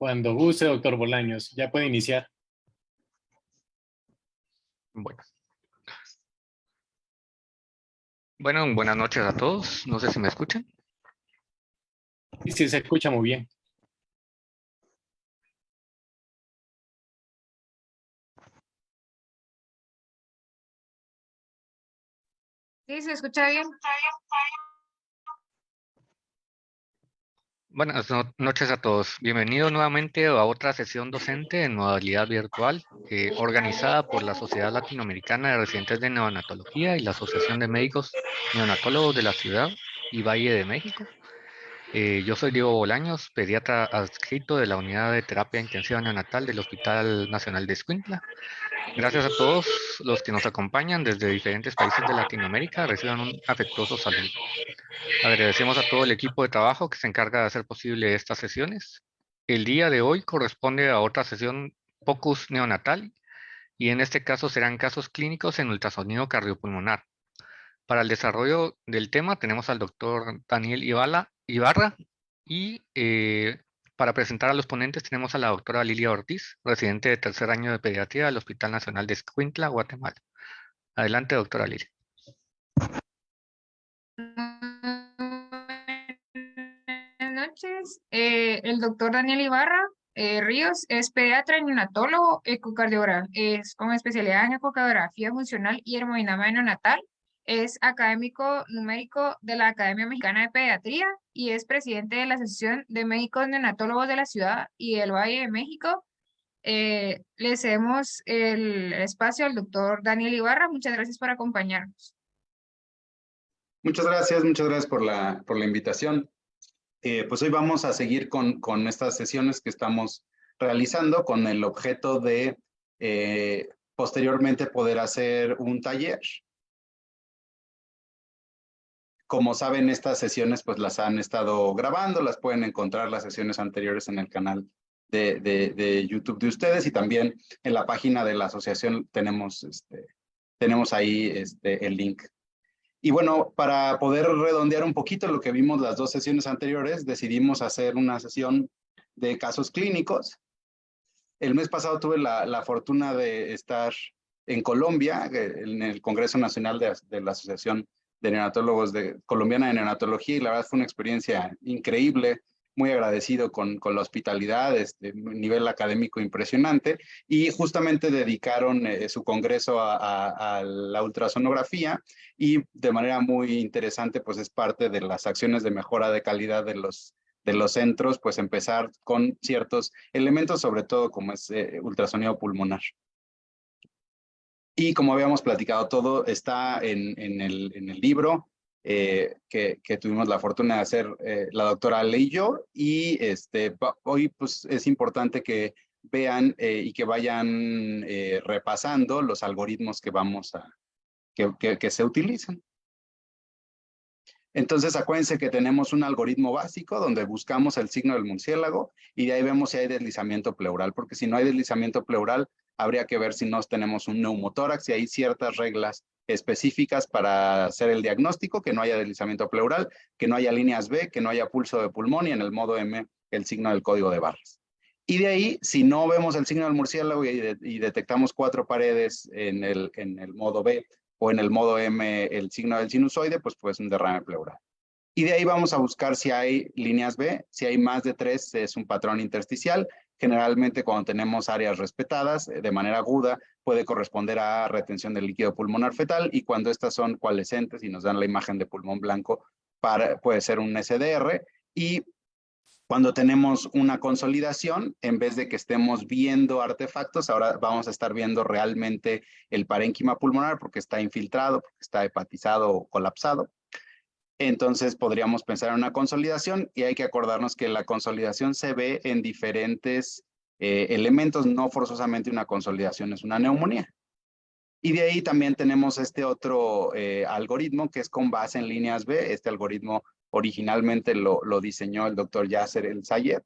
Cuando guste, doctor Bolaños, ya puede iniciar. Bueno. Bueno, buenas noches a todos. No sé si me escuchan. Y si se escucha muy bien. Sí, se escucha bien. Buenas noches a todos. Bienvenidos nuevamente a otra sesión docente en modalidad virtual, organizada por la Sociedad Latinoamericana de Residentes de Neonatología y la Asociación de Médicos Neonatólogos de la Ciudad y Valle de México. Yo soy Diego Bolaños, pediatra adscrito de la Unidad de Terapia Intensiva Neonatal del Hospital Nacional de Escuintla. Gracias a todos los que nos acompañan desde diferentes países de Latinoamérica. Reciban un afectuoso saludo. Agradecemos a todo el equipo de trabajo que se encarga de hacer posible estas sesiones. El día de hoy corresponde a otra sesión POCUS neonatal y en este caso serán casos clínicos en ultrasonido cardiopulmonar. Para el desarrollo del tema tenemos al doctor Daniel Ibarra y para presentar a los ponentes tenemos a la doctora Lilia Ortiz, residente de tercer año de pediatría del Hospital Nacional de Escuintla, Guatemala. Adelante, doctora Lilia. Buenas noches. El doctor Daniel Ibarra Ríos es pediatra y neonatólogo, es con especialidad en ecocardiografía funcional y hemodinamia neonatal. Es académico numérico de la Academia Mexicana de Pediatría y es presidente de la Asociación de Médicos Neonatólogos de la Ciudad y del Valle de México. Le cedemos el espacio al doctor Daniel Ibarra. Muchas gracias por acompañarnos. Muchas gracias por la invitación. Pues hoy vamos a seguir con estas sesiones que estamos realizando con el objeto de posteriormente poder hacer un taller. Como saben, estas sesiones pues las han estado grabando, las pueden encontrar las sesiones anteriores en el canal de YouTube de ustedes y también en la página de la asociación tenemos ahí el link. Y bueno, para poder redondear un poquito lo que vimos las dos sesiones anteriores, decidimos hacer una sesión de casos clínicos. El mes pasado tuve la fortuna de estar en Colombia, en el Congreso Nacional de la Asociación de Neonatólogos Colombiana de Neonatología, y la verdad fue una experiencia increíble, muy agradecido con la hospitalidad, nivel académico impresionante, y justamente dedicaron su congreso a la ultrasonografía, y de manera muy interesante, pues es parte de las acciones de mejora de calidad de los centros, pues empezar con ciertos elementos, sobre todo como es ultrasonido pulmonar. Y como habíamos platicado, todo está en el libro que tuvimos la fortuna de hacer la doctora Ale y yo, y hoy pues es importante que vean y que vayan repasando los algoritmos que se utilizan. Entonces, acuérdense que tenemos un algoritmo básico donde buscamos el signo del murciélago y de ahí vemos si hay deslizamiento pleural, porque si no hay deslizamiento pleural, habría que ver si no tenemos un neumotórax y hay ciertas reglas específicas para hacer el diagnóstico, que no haya deslizamiento pleural, que no haya líneas B, que no haya pulso de pulmón y en el modo M el signo del código de barras. Y de ahí, si no vemos el signo del murciélago y detectamos 4 paredes en el modo B, o en el modo M el signo del sinusoide, pues un derrame pleural. Y de ahí vamos a buscar si hay líneas B, si hay más de 3 es un patrón intersticial. Generalmente cuando tenemos áreas respetadas de manera aguda puede corresponder a retención del líquido pulmonar fetal, y cuando estas son coalescentes y nos dan la imagen de pulmón blanco puede ser un SDR. Y cuando tenemos una consolidación, en vez de que estemos viendo artefactos, ahora vamos a estar viendo realmente el parénquima pulmonar porque está infiltrado, porque está hepatizado o colapsado. Entonces podríamos pensar en una consolidación, y hay que acordarnos que la consolidación se ve en diferentes elementos, no forzosamente una consolidación es una neumonía. Y de ahí también tenemos este otro algoritmo que es con base en líneas B. Este algoritmo originalmente lo diseñó el doctor Yasser El-Sayed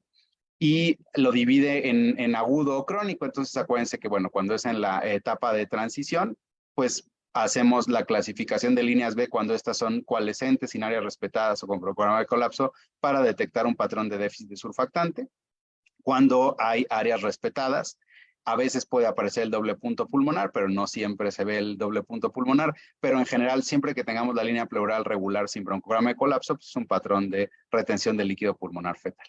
y lo divide en agudo o crónico. Entonces acuérdense que bueno, cuando es en la etapa de transición, pues hacemos la clasificación de líneas B cuando estas son coalescentes, sin áreas respetadas o con programa de colapso, para detectar un patrón de déficit de surfactante. cuando hay áreas respetadas. A veces puede aparecer el doble punto pulmonar, pero no siempre se ve el doble punto pulmonar. Pero en general, siempre que tengamos la línea pleural regular sin broncograma de colapso, pues es un patrón de retención de líquido pulmonar fetal.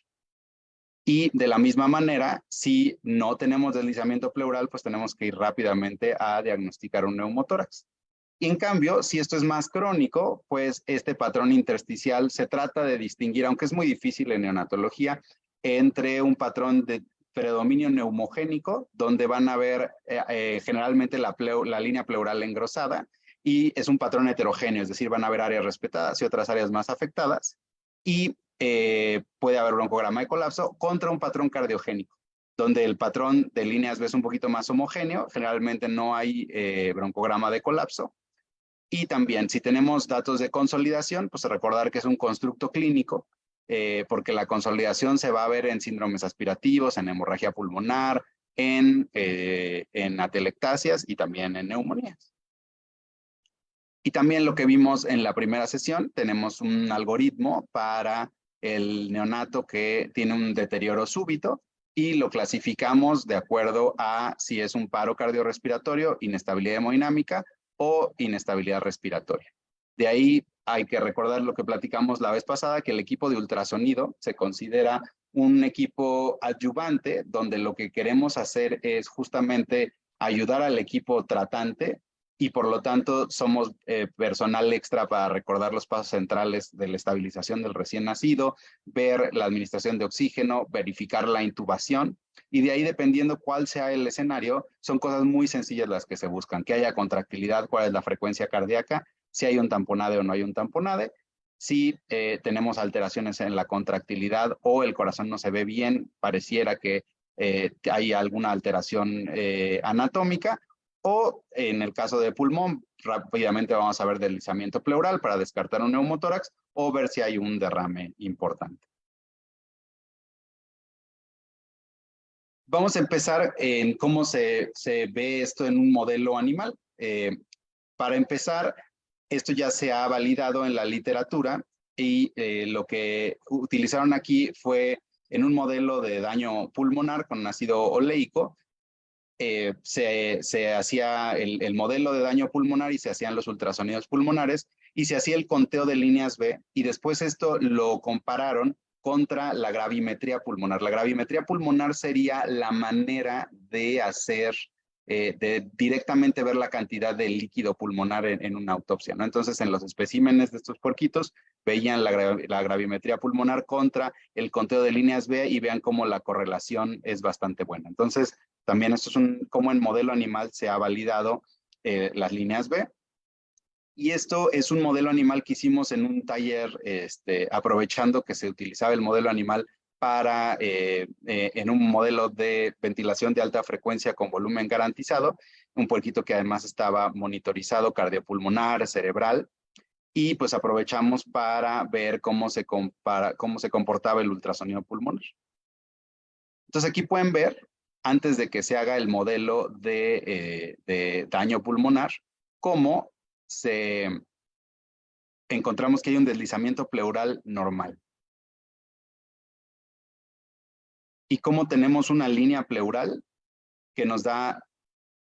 Y de la misma manera, si no tenemos deslizamiento pleural, pues tenemos que ir rápidamente a diagnosticar un neumotórax. Y en cambio, si esto es más crónico, pues este patrón intersticial se trata de distinguir, aunque es muy difícil en neonatología, entre un patrón de predominio neumogénico, donde van a ver generalmente la línea pleural engrosada, y es un patrón heterogéneo, es decir, van a haber áreas respetadas y otras áreas más afectadas, y puede haber broncograma de colapso contra un patrón cardiogénico, donde el patrón de líneas B es un poquito más homogéneo, generalmente no hay broncograma de colapso. Y también, si tenemos datos de consolidación, pues recordar que es un constructo clínico, porque la consolidación se va a ver en síndromes aspirativos, en hemorragia pulmonar, en atelectasias y también en neumonías. Y también lo que vimos en la primera sesión, tenemos un algoritmo para el neonato que tiene un deterioro súbito y lo clasificamos de acuerdo a si es un paro cardiorrespiratorio, inestabilidad hemodinámica o inestabilidad respiratoria. De ahí hay que recordar lo que platicamos la vez pasada, que el equipo de ultrasonido se considera un equipo adyuvante, donde lo que queremos hacer es justamente ayudar al equipo tratante y por lo tanto somos personal extra para recordar los pasos centrales de la estabilización del recién nacido, ver la administración de oxígeno, verificar la intubación, y de ahí, dependiendo cuál sea el escenario, son cosas muy sencillas las que se buscan, que haya contractilidad, cuál es la frecuencia cardíaca, si hay un tamponade o no hay un tamponade, si tenemos alteraciones en la contractilidad o el corazón no se ve bien, pareciera que hay alguna alteración anatómica, o en el caso de pulmón, rápidamente vamos a ver deslizamiento pleural para descartar un neumotórax o ver si hay un derrame importante. Vamos a empezar en cómo se ve esto en un modelo animal. Para empezar, esto ya se ha validado en la literatura y lo que utilizaron aquí fue en un modelo de daño pulmonar con ácido oleico. Se hacía el modelo de daño pulmonar y se hacían los ultrasonidos pulmonares y se hacía el conteo de líneas B y después esto lo compararon contra la gravimetría pulmonar. La gravimetría pulmonar sería la manera de hacer, de directamente ver la cantidad de líquido pulmonar en una autopsia, ¿no? Entonces, en los especímenes de estos puerquitos veían la gravimetría pulmonar contra el conteo de líneas B y vean cómo la correlación es bastante buena. Entonces, también esto es como en modelo animal se ha validado las líneas B. Y esto es un modelo animal que hicimos en un taller, aprovechando que se utilizaba el modelo animal para, en un modelo de ventilación de alta frecuencia con volumen garantizado, un puerquito que además estaba monitorizado cardiopulmonar, cerebral, y pues aprovechamos para ver cómo se comportaba el ultrasonido pulmonar. Entonces aquí pueden ver, antes de que se haga el modelo de daño pulmonar, cómo encontramos que hay un deslizamiento pleural normal. Y cómo tenemos una línea pleural que nos da,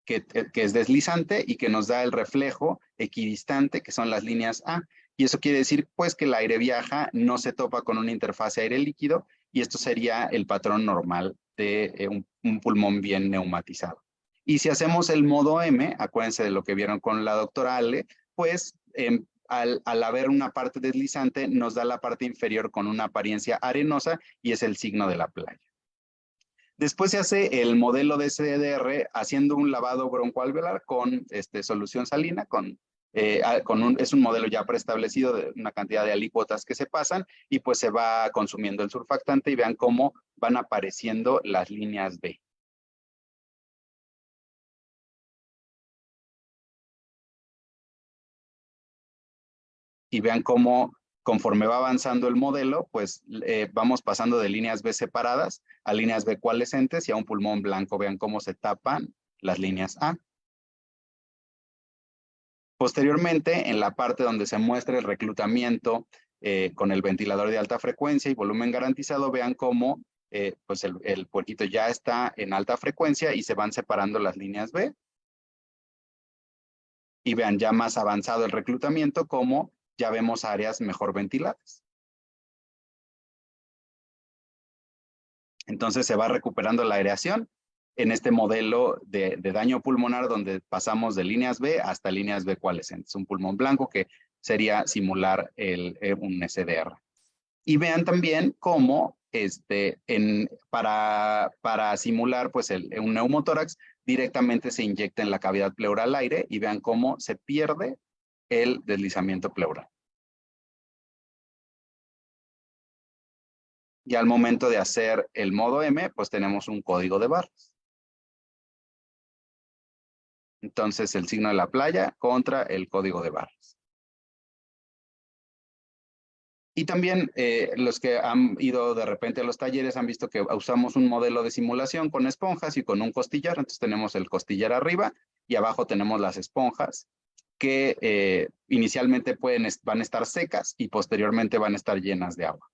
que es deslizante y que nos da el reflejo equidistante, que son las líneas A. Y eso quiere decir, pues, que el aire viaja, no se topa con una interfase aire-líquido, y esto sería el patrón normal de un pulmón bien neumatizado. Y si hacemos el modo M, acuérdense de lo que vieron con la doctora Ale, pues al haber una parte deslizante, nos da la parte inferior con una apariencia arenosa y es el signo de la playa. Después se hace el modelo de CDR haciendo un lavado broncoalveolar con solución salina, es un modelo ya preestablecido de una cantidad de alícuotas que se pasan y pues se va consumiendo el surfactante y vean cómo van apareciendo las líneas B. Y vean cómo conforme va avanzando el modelo, pues vamos pasando de líneas B separadas a líneas B coalescentes y a un pulmón blanco. Vean cómo se tapan las líneas A. Posteriormente, en la parte donde se muestra el reclutamiento con el ventilador de alta frecuencia y volumen garantizado, vean cómo pues el puerquito ya está en alta frecuencia y se van separando las líneas B. Y vean, ya más avanzado el reclutamiento, como ya vemos áreas mejor ventiladas. Entonces se va recuperando la aireación en este modelo de daño pulmonar donde pasamos de líneas B hasta líneas B coalescentes. Un pulmón blanco que sería simular un SDR. Y vean también cómo para simular pues un neumotórax directamente se inyecta en la cavidad pleural aire y vean cómo se pierde el deslizamiento pleural. Y al momento de hacer el modo M, pues tenemos un código de barras. Entonces el signo de la playa contra el código de barras. Y también los que han ido de repente a los talleres han visto que usamos un modelo de simulación con esponjas y con un costillar. Entonces tenemos el costillar arriba y abajo tenemos las esponjas que inicialmente van a estar secas y posteriormente van a estar llenas de agua.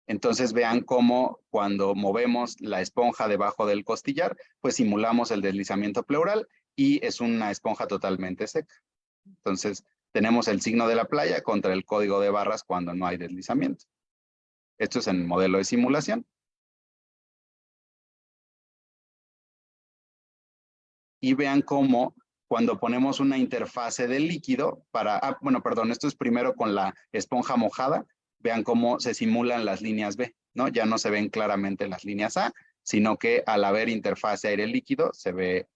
Entonces vean cómo cuando movemos la esponja debajo del costillar, pues simulamos el deslizamiento pleural y es una esponja totalmente seca. Entonces tenemos el signo de la playa contra el código de barras cuando no hay deslizamiento. Esto es en el modelo de simulación. Y vean cómo cuando ponemos una interfase de líquido esto es primero con la esponja mojada. Vean cómo se simulan las líneas B, ¿no? Ya no se ven claramente las líneas A, sino que al haber interfase aire-líquido se ve,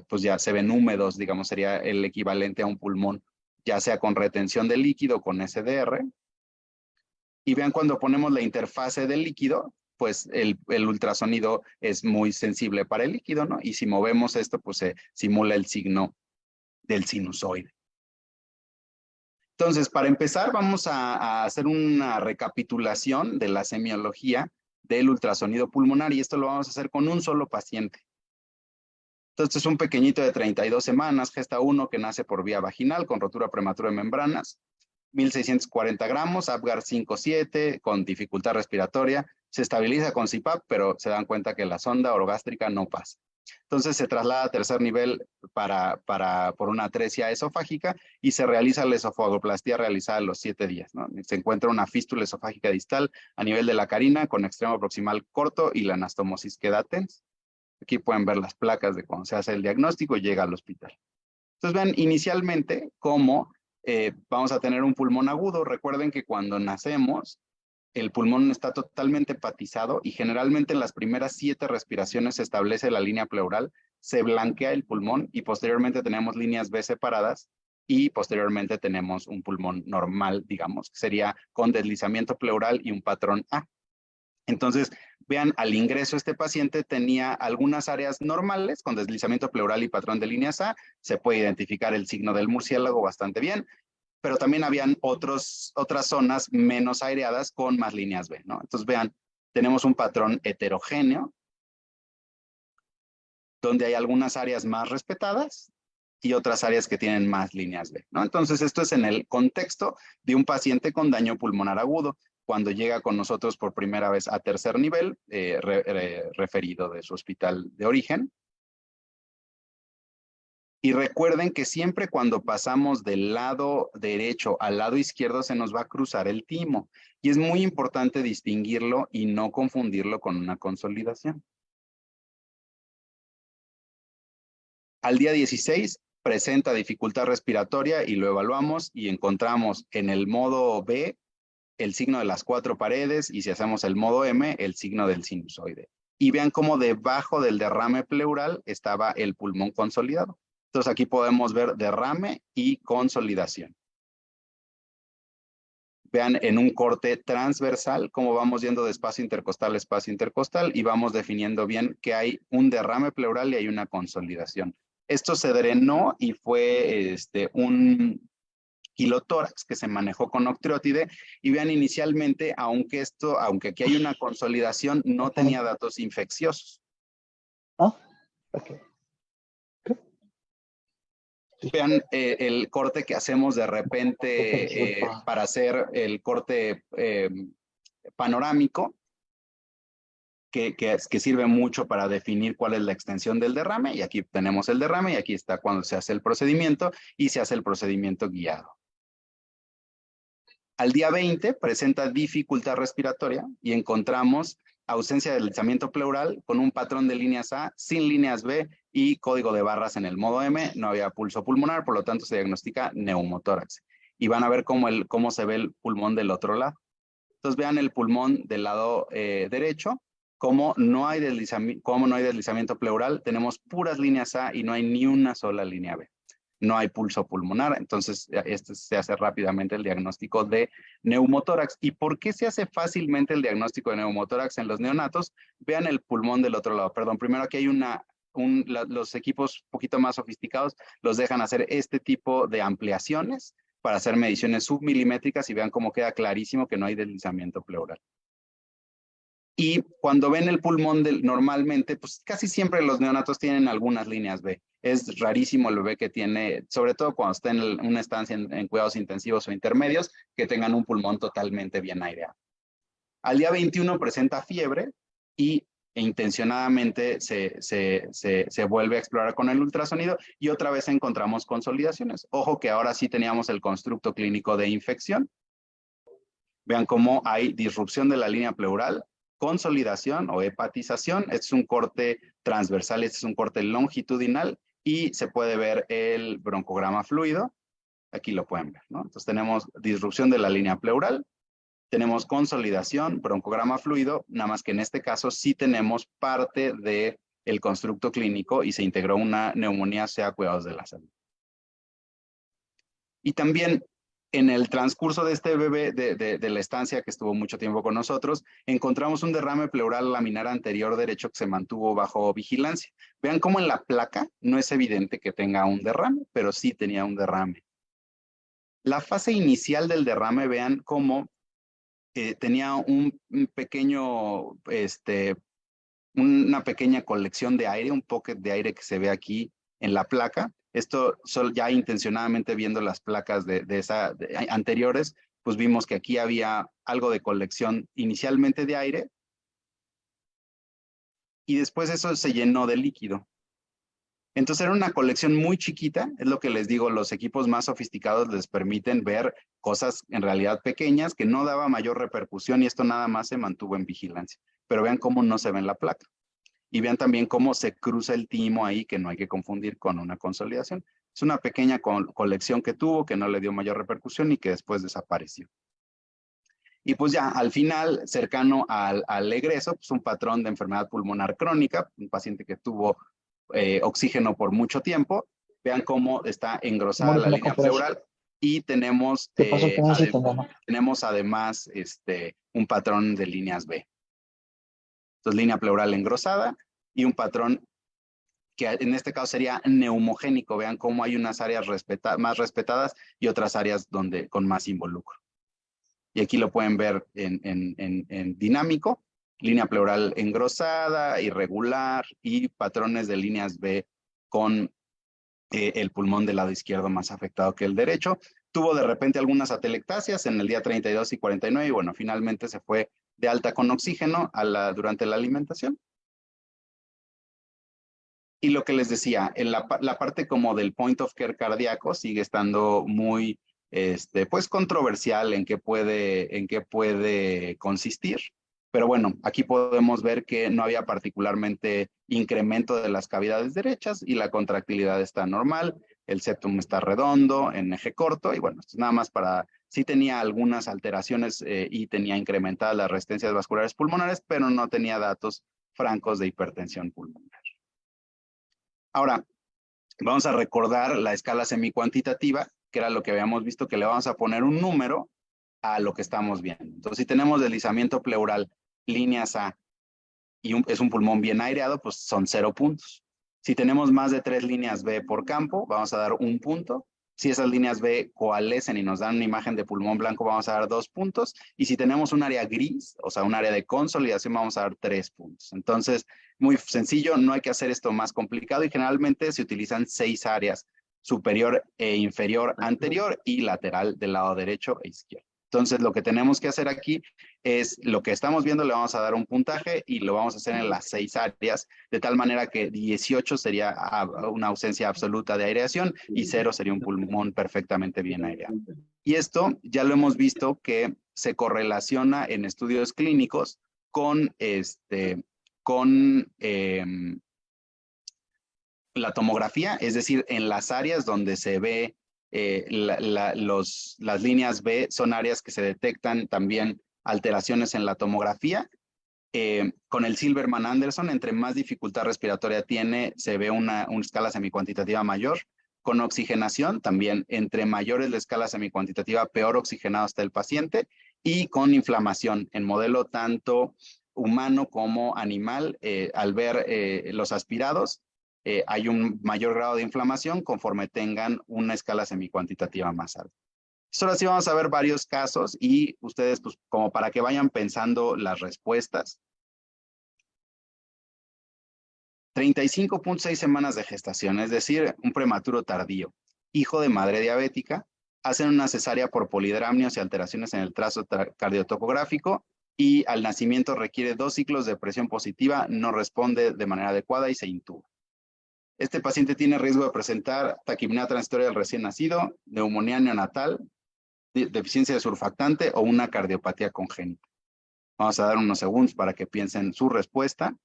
pues ya se ven húmedos, digamos, sería el equivalente a un pulmón, ya sea con retención de líquido, con SDR. Y vean cuando ponemos la interfase del líquido, pues el ultrasonido es muy sensible para el líquido, ¿no? Y si movemos esto, pues se simula el signo del sinusoide. Entonces, para empezar, vamos a hacer una recapitulación de la semiología del ultrasonido pulmonar y esto lo vamos a hacer con un solo paciente. Entonces, un pequeñito de 32 semanas, gesta 1, que nace por vía vaginal con rotura prematura de membranas, 1,640 gramos, Apgar 5,7, con dificultad respiratoria, se estabiliza con CPAP, pero se dan cuenta que la sonda orogástrica no pasa. Entonces se traslada a tercer nivel por una atresia esofágica y se realiza la esofagoplastía realizada a los 7 días, ¿no? Se encuentra una fístula esofágica distal a nivel de la carina con extremo proximal corto y la anastomosis queda tensa. Aquí pueden ver las placas de cuando se hace el diagnóstico y llega al hospital. Entonces ven inicialmente cómo vamos a tener un pulmón agudo. Recuerden que cuando nacemos el pulmón está totalmente hepatizado y generalmente en las primeras 7 respiraciones se establece la línea pleural, se blanquea el pulmón y posteriormente tenemos líneas B separadas y posteriormente tenemos un pulmón normal, digamos, que sería con deslizamiento pleural y un patrón A. Entonces, vean, al ingreso este paciente tenía algunas áreas normales con deslizamiento pleural y patrón de líneas A, se puede identificar el signo del murciélago bastante bien, pero también habían otras zonas menos aireadas con más líneas B, ¿no? Entonces vean, tenemos un patrón heterogéneo, donde hay algunas áreas más respetadas y otras áreas que tienen más líneas B, ¿no? Entonces esto es en el contexto de un paciente con daño pulmonar agudo, cuando llega con nosotros por primera vez a tercer nivel, referido de su hospital de origen. Y recuerden que siempre cuando pasamos del lado derecho al lado izquierdo se nos va a cruzar el timo. Y es muy importante distinguirlo y no confundirlo con una consolidación. Al día 16 presenta dificultad respiratoria y lo evaluamos y encontramos en el modo B el signo de las 4 paredes y si hacemos el modo M, el signo del sinusoide. Y vean cómo debajo del derrame pleural estaba el pulmón consolidado. Entonces aquí podemos ver derrame y consolidación. Vean en un corte transversal cómo vamos yendo de espacio intercostal y vamos definiendo bien que hay un derrame pleural y hay una consolidación. Esto se drenó y fue un kilotórax que se manejó con octreotide y vean inicialmente, aunque aquí hay una consolidación, no tenía datos infecciosos. Ah, ok. Vean el corte que hacemos de repente para hacer el corte panorámico, que sirve mucho para definir cuál es la extensión del derrame. Y aquí tenemos el derrame y aquí está cuando se hace el procedimiento y se hace el procedimiento guiado. Al día 20 presenta dificultad respiratoria y encontramos ausencia de deslizamiento pleural con un patrón de líneas A sin líneas B y código de barras en el modo M. No había pulso pulmonar, por lo tanto se diagnostica neumotórax. Y van a ver cómo se ve el pulmón del otro lado. Entonces vean el pulmón del lado derecho, cómo no hay deslizamiento pleural, tenemos puras líneas A y no hay ni una sola línea B. No hay pulso pulmonar, entonces se hace rápidamente el diagnóstico de neumotórax. ¿Y por qué se hace fácilmente el diagnóstico de neumotórax en los neonatos? Vean el pulmón del otro lado. Perdón, primero aquí hay los equipos un poquito más sofisticados los dejan hacer este tipo de ampliaciones para hacer mediciones submilimétricas y vean cómo queda clarísimo que no hay deslizamiento pleural. Y cuando ven el pulmón normalmente, pues casi siempre los neonatos tienen algunas líneas B. Es rarísimo el bebé que tiene, sobre todo cuando está en una estancia en cuidados intensivos o intermedios, que tengan un pulmón totalmente bien aireado. Al día 21 presenta fiebre e intencionadamente se vuelve a explorar con el ultrasonido y otra vez encontramos consolidaciones. Ojo que ahora sí teníamos el constructo clínico de infección. Vean cómo hay disrupción de la línea pleural, consolidación o hepatización. Este es un corte transversal, este es un corte longitudinal y se puede ver el broncograma fluido. Aquí lo pueden ver, ¿no? Entonces tenemos disrupción de la línea pleural, tenemos consolidación, broncograma fluido, nada más que en este caso sí tenemos parte del constructo clínico y se integró una neumonía sea cuidados de la salud. Y también en el transcurso de este bebé, de la estancia que estuvo mucho tiempo con nosotros, encontramos un derrame pleural laminar anterior derecho que se mantuvo bajo vigilancia. Vean cómo en la placa no es evidente que tenga un derrame, pero sí tenía un derrame. La fase inicial del derrame, vean cómo tenía un pequeño, una pequeña colección de aire, un pocket de aire que se ve aquí en la placa. Esto ya intencionadamente viendo las placas anteriores, pues vimos que aquí había algo de colección inicialmente de aire y después eso se llenó de líquido. Entonces era una colección muy chiquita, es lo que les digo, los equipos más sofisticados les permiten ver cosas en realidad pequeñas que no daba mayor repercusión y esto nada más se mantuvo en vigilancia. Pero vean cómo no se ve en la placa. Y vean también cómo se cruza el timo ahí, que no hay que confundir con una consolidación. Es una pequeña colección que tuvo, que no le dio mayor repercusión y que después desapareció. Y pues ya, al final, cercano al egreso, pues un patrón de enfermedad pulmonar crónica, un paciente que tuvo oxígeno por mucho tiempo. Vean cómo está engrosada la línea pleural y tenemos, tenemos además un patrón de líneas B. Entonces, línea pleural engrosada y un patrón que en este caso sería neumogénico. Vean cómo hay unas áreas más respetadas y otras áreas con más involucro. Y aquí lo pueden ver en dinámico. Línea pleural engrosada, irregular y patrones de líneas B con el pulmón del lado izquierdo más afectado que el derecho. Tuvo de repente algunas atelectasias en el día 32 y 49 y bueno, finalmente se fue de alta con oxígeno durante la alimentación. Y lo que les decía, en la parte como del point of care cardíaco sigue estando muy pues controversial en qué puede consistir. Pero bueno, aquí podemos ver que no había particularmente incremento de las cavidades derechas y la contractilidad está normal, el septum está redondo, en eje corto, y bueno, esto es nada más sí tenía algunas alteraciones y tenía incrementadas las resistencias vasculares pulmonares, pero no tenía datos francos de hipertensión pulmonar. Ahora, vamos a recordar la escala semicuantitativa, que era lo que habíamos visto, que le vamos a poner un número a lo que estamos viendo. Entonces, si tenemos deslizamiento pleural, líneas A, y es un pulmón bien aireado, pues son 0 puntos. Si tenemos más de 3 líneas B por campo, vamos a dar 1 punto. Si esas líneas B coalescen y nos dan una imagen de pulmón blanco, vamos a dar 2 puntos. Y si tenemos un área gris, o sea, un área de consolidación, vamos a dar 3 puntos. Entonces, muy sencillo, no hay que hacer esto más complicado y generalmente se utilizan 6 áreas superior e inferior anterior y lateral del lado derecho e izquierdo. Entonces, lo que tenemos que hacer aquí es lo que estamos viendo, le vamos a dar un puntaje y lo vamos a hacer en las 6 áreas, de tal manera que 18 sería una ausencia absoluta de aireación y 0 sería un pulmón perfectamente bien aireado. Y esto ya lo hemos visto que se correlaciona en estudios clínicos con, la tomografía, es decir, en las áreas donde se ve las líneas B son áreas que se detectan también alteraciones en la tomografía. Con el Silverman-Anderson, entre más dificultad respiratoria tiene, se ve una escala semicuantitativa mayor. Con oxigenación, también entre mayores la escala semicuantitativa, peor oxigenado está el paciente. Y con inflamación, en modelo tanto humano como animal, al ver los aspirados, hay un mayor grado de inflamación conforme tengan una escala semicuantitativa más alta. Ahora sí vamos a ver varios casos y ustedes, pues, como para que vayan pensando las respuestas. 35.6 semanas de gestación, es decir, un prematuro tardío, hijo de madre diabética, hacen una cesárea por polidramnios y alteraciones en el trazo cardiotocográfico y al nacimiento requiere 2 ciclos de presión positiva, no responde de manera adecuada y se intuba. Este paciente tiene riesgo de presentar taquipnea transitoria del recién nacido, neumonía neonatal, deficiencia de surfactante o una cardiopatía congénita. Vamos a dar unos segundos para que piensen su respuesta.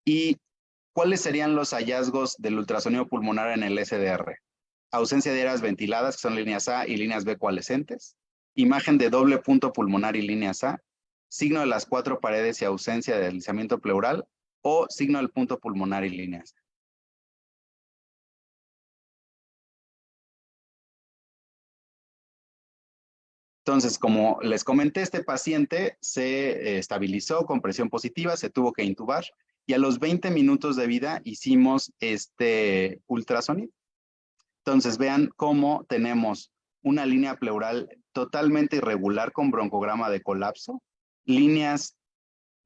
¿Y cuáles serían los hallazgos del ultrasonido pulmonar en el SDR? Ausencia de áreas ventiladas, que son líneas A y líneas B coalescentes. Imagen de doble punto pulmonar y líneas A. Signo de las 4 paredes y ausencia de deslizamiento pleural. O signo del punto pulmonar y líneas A. Entonces, como les comenté, este paciente se estabilizó con presión positiva, se tuvo que intubar y a los 20 minutos de vida hicimos este ultrasonido. Entonces, vean cómo tenemos una línea pleural totalmente irregular con broncograma de colapso, líneas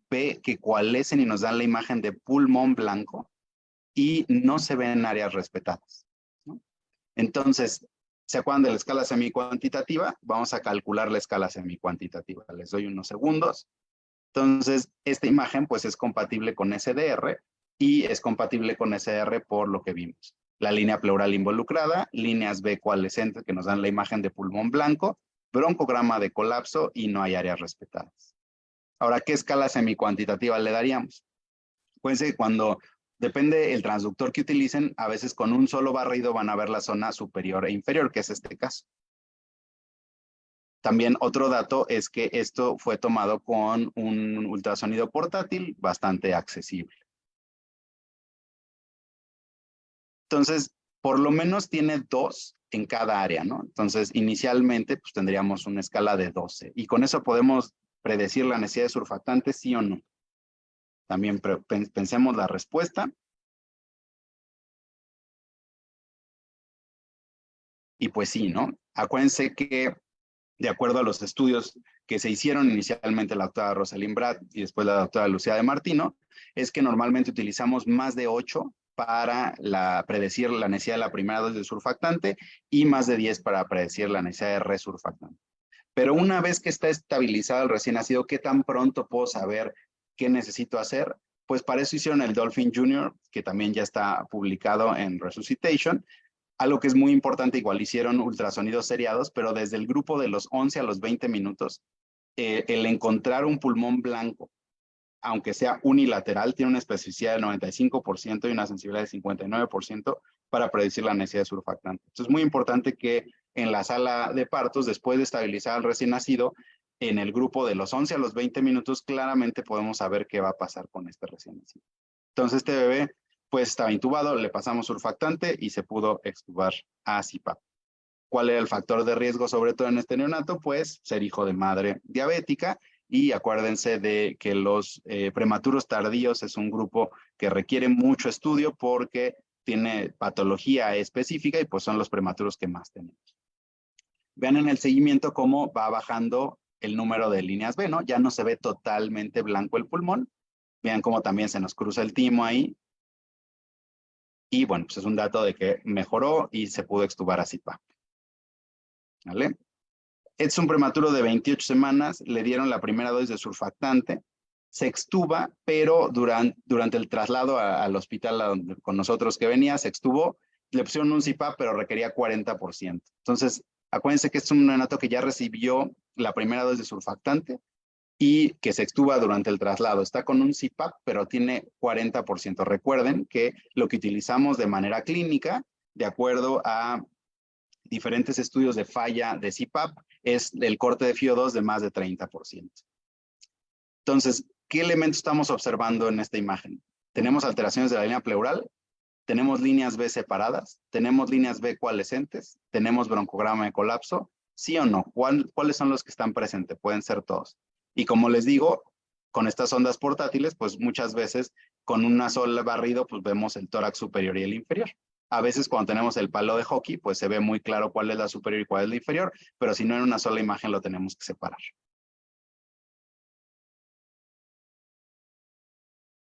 B que coalescen y nos dan la imagen de pulmón blanco y no se ven áreas respetadas, ¿no? Entonces, ¿se acuerdan de la escala semicuantitativa? Vamos a calcular la escala semicuantitativa. Les doy unos segundos. Entonces, esta imagen pues es compatible con SDR y es compatible con SDR por lo que vimos. La línea pleural involucrada, líneas B coalescentes que nos dan la imagen de pulmón blanco, broncograma de colapso y no hay áreas respetadas. Ahora, ¿qué escala semicuantitativa le daríamos? Acuérdense que cuando depende el transductor que utilicen, a veces con un solo barrido van a ver la zona superior e inferior, que es este caso. También otro dato es que esto fue tomado con un ultrasonido portátil bastante accesible. Entonces, por lo menos tiene 2 en cada área, ¿no? Entonces, inicialmente, pues tendríamos una escala de 12. Y con eso podemos predecir la necesidad de surfactante, sí o no. También pensemos la respuesta. Y pues sí, ¿no? Acuérdense que de acuerdo a los estudios que se hicieron inicialmente la doctora Rosalind Brad y después la doctora Lucía de Martino, es que normalmente utilizamos más de 8 para predecir la necesidad de la primera dosis de surfactante y más de 10 para predecir la necesidad de resurfactante. Pero una vez que está estabilizado el recién nacido, ¿qué tan pronto puedo saber qué necesito hacer? Pues para eso hicieron el Dolphin Jr., que también ya está publicado en Resuscitation. Algo que es muy importante, igual hicieron ultrasonidos seriados, pero desde el grupo de los 11 a los 20 minutos, el encontrar un pulmón blanco, aunque sea unilateral, tiene una especificidad del 95% y una sensibilidad del 59% para predecir la necesidad de surfactante. Entonces es muy importante que en la sala de partos, después de estabilizar al recién nacido, en el grupo de los 11 a los 20 minutos, claramente podemos saber qué va a pasar con este recién nacido. Entonces este bebé pues estaba intubado, le pasamos surfactante y se pudo extubar a CPAP. ¿Cuál era el factor de riesgo, sobre todo en este neonato? Pues ser hijo de madre diabética. Y acuérdense de que los prematuros tardíos es un grupo que requiere mucho estudio porque tiene patología específica y pues son los prematuros que más tenemos. Vean en el seguimiento cómo va bajando el número de líneas B, ¿no? Ya no se ve totalmente blanco el pulmón. Vean cómo también se nos cruza el timo ahí. Y bueno, pues es un dato de que mejoró y se pudo extubar a CPAP. ¿Vale? Es un prematuro de 28 semanas, le dieron la primera dosis de surfactante, se extuba, pero durante el traslado al hospital con nosotros que venía, se extubó, le pusieron un CPAP, pero requería 40%. Entonces, acuérdense que es un neonato que ya recibió la primera dosis de surfactante y que se extuba durante el traslado. Está con un CPAP, pero tiene 40%. Recuerden que lo que utilizamos de manera clínica, de acuerdo a diferentes estudios de falla de CPAP, es el corte de FiO2 de más de 30%. Entonces, ¿qué elementos estamos observando en esta imagen? Tenemos alteraciones de la línea pleural, tenemos líneas B separadas, tenemos líneas B coalescentes, tenemos broncograma de colapso, ¿sí o no? ¿Cuáles son los que están presentes? Pueden ser todos. Y como les digo, con estas ondas portátiles, pues muchas veces con una sola barrido, pues vemos el tórax superior y el inferior. A veces cuando tenemos el palo de hockey, pues se ve muy claro cuál es la superior y cuál es la inferior, pero si no en una sola imagen lo tenemos que separar.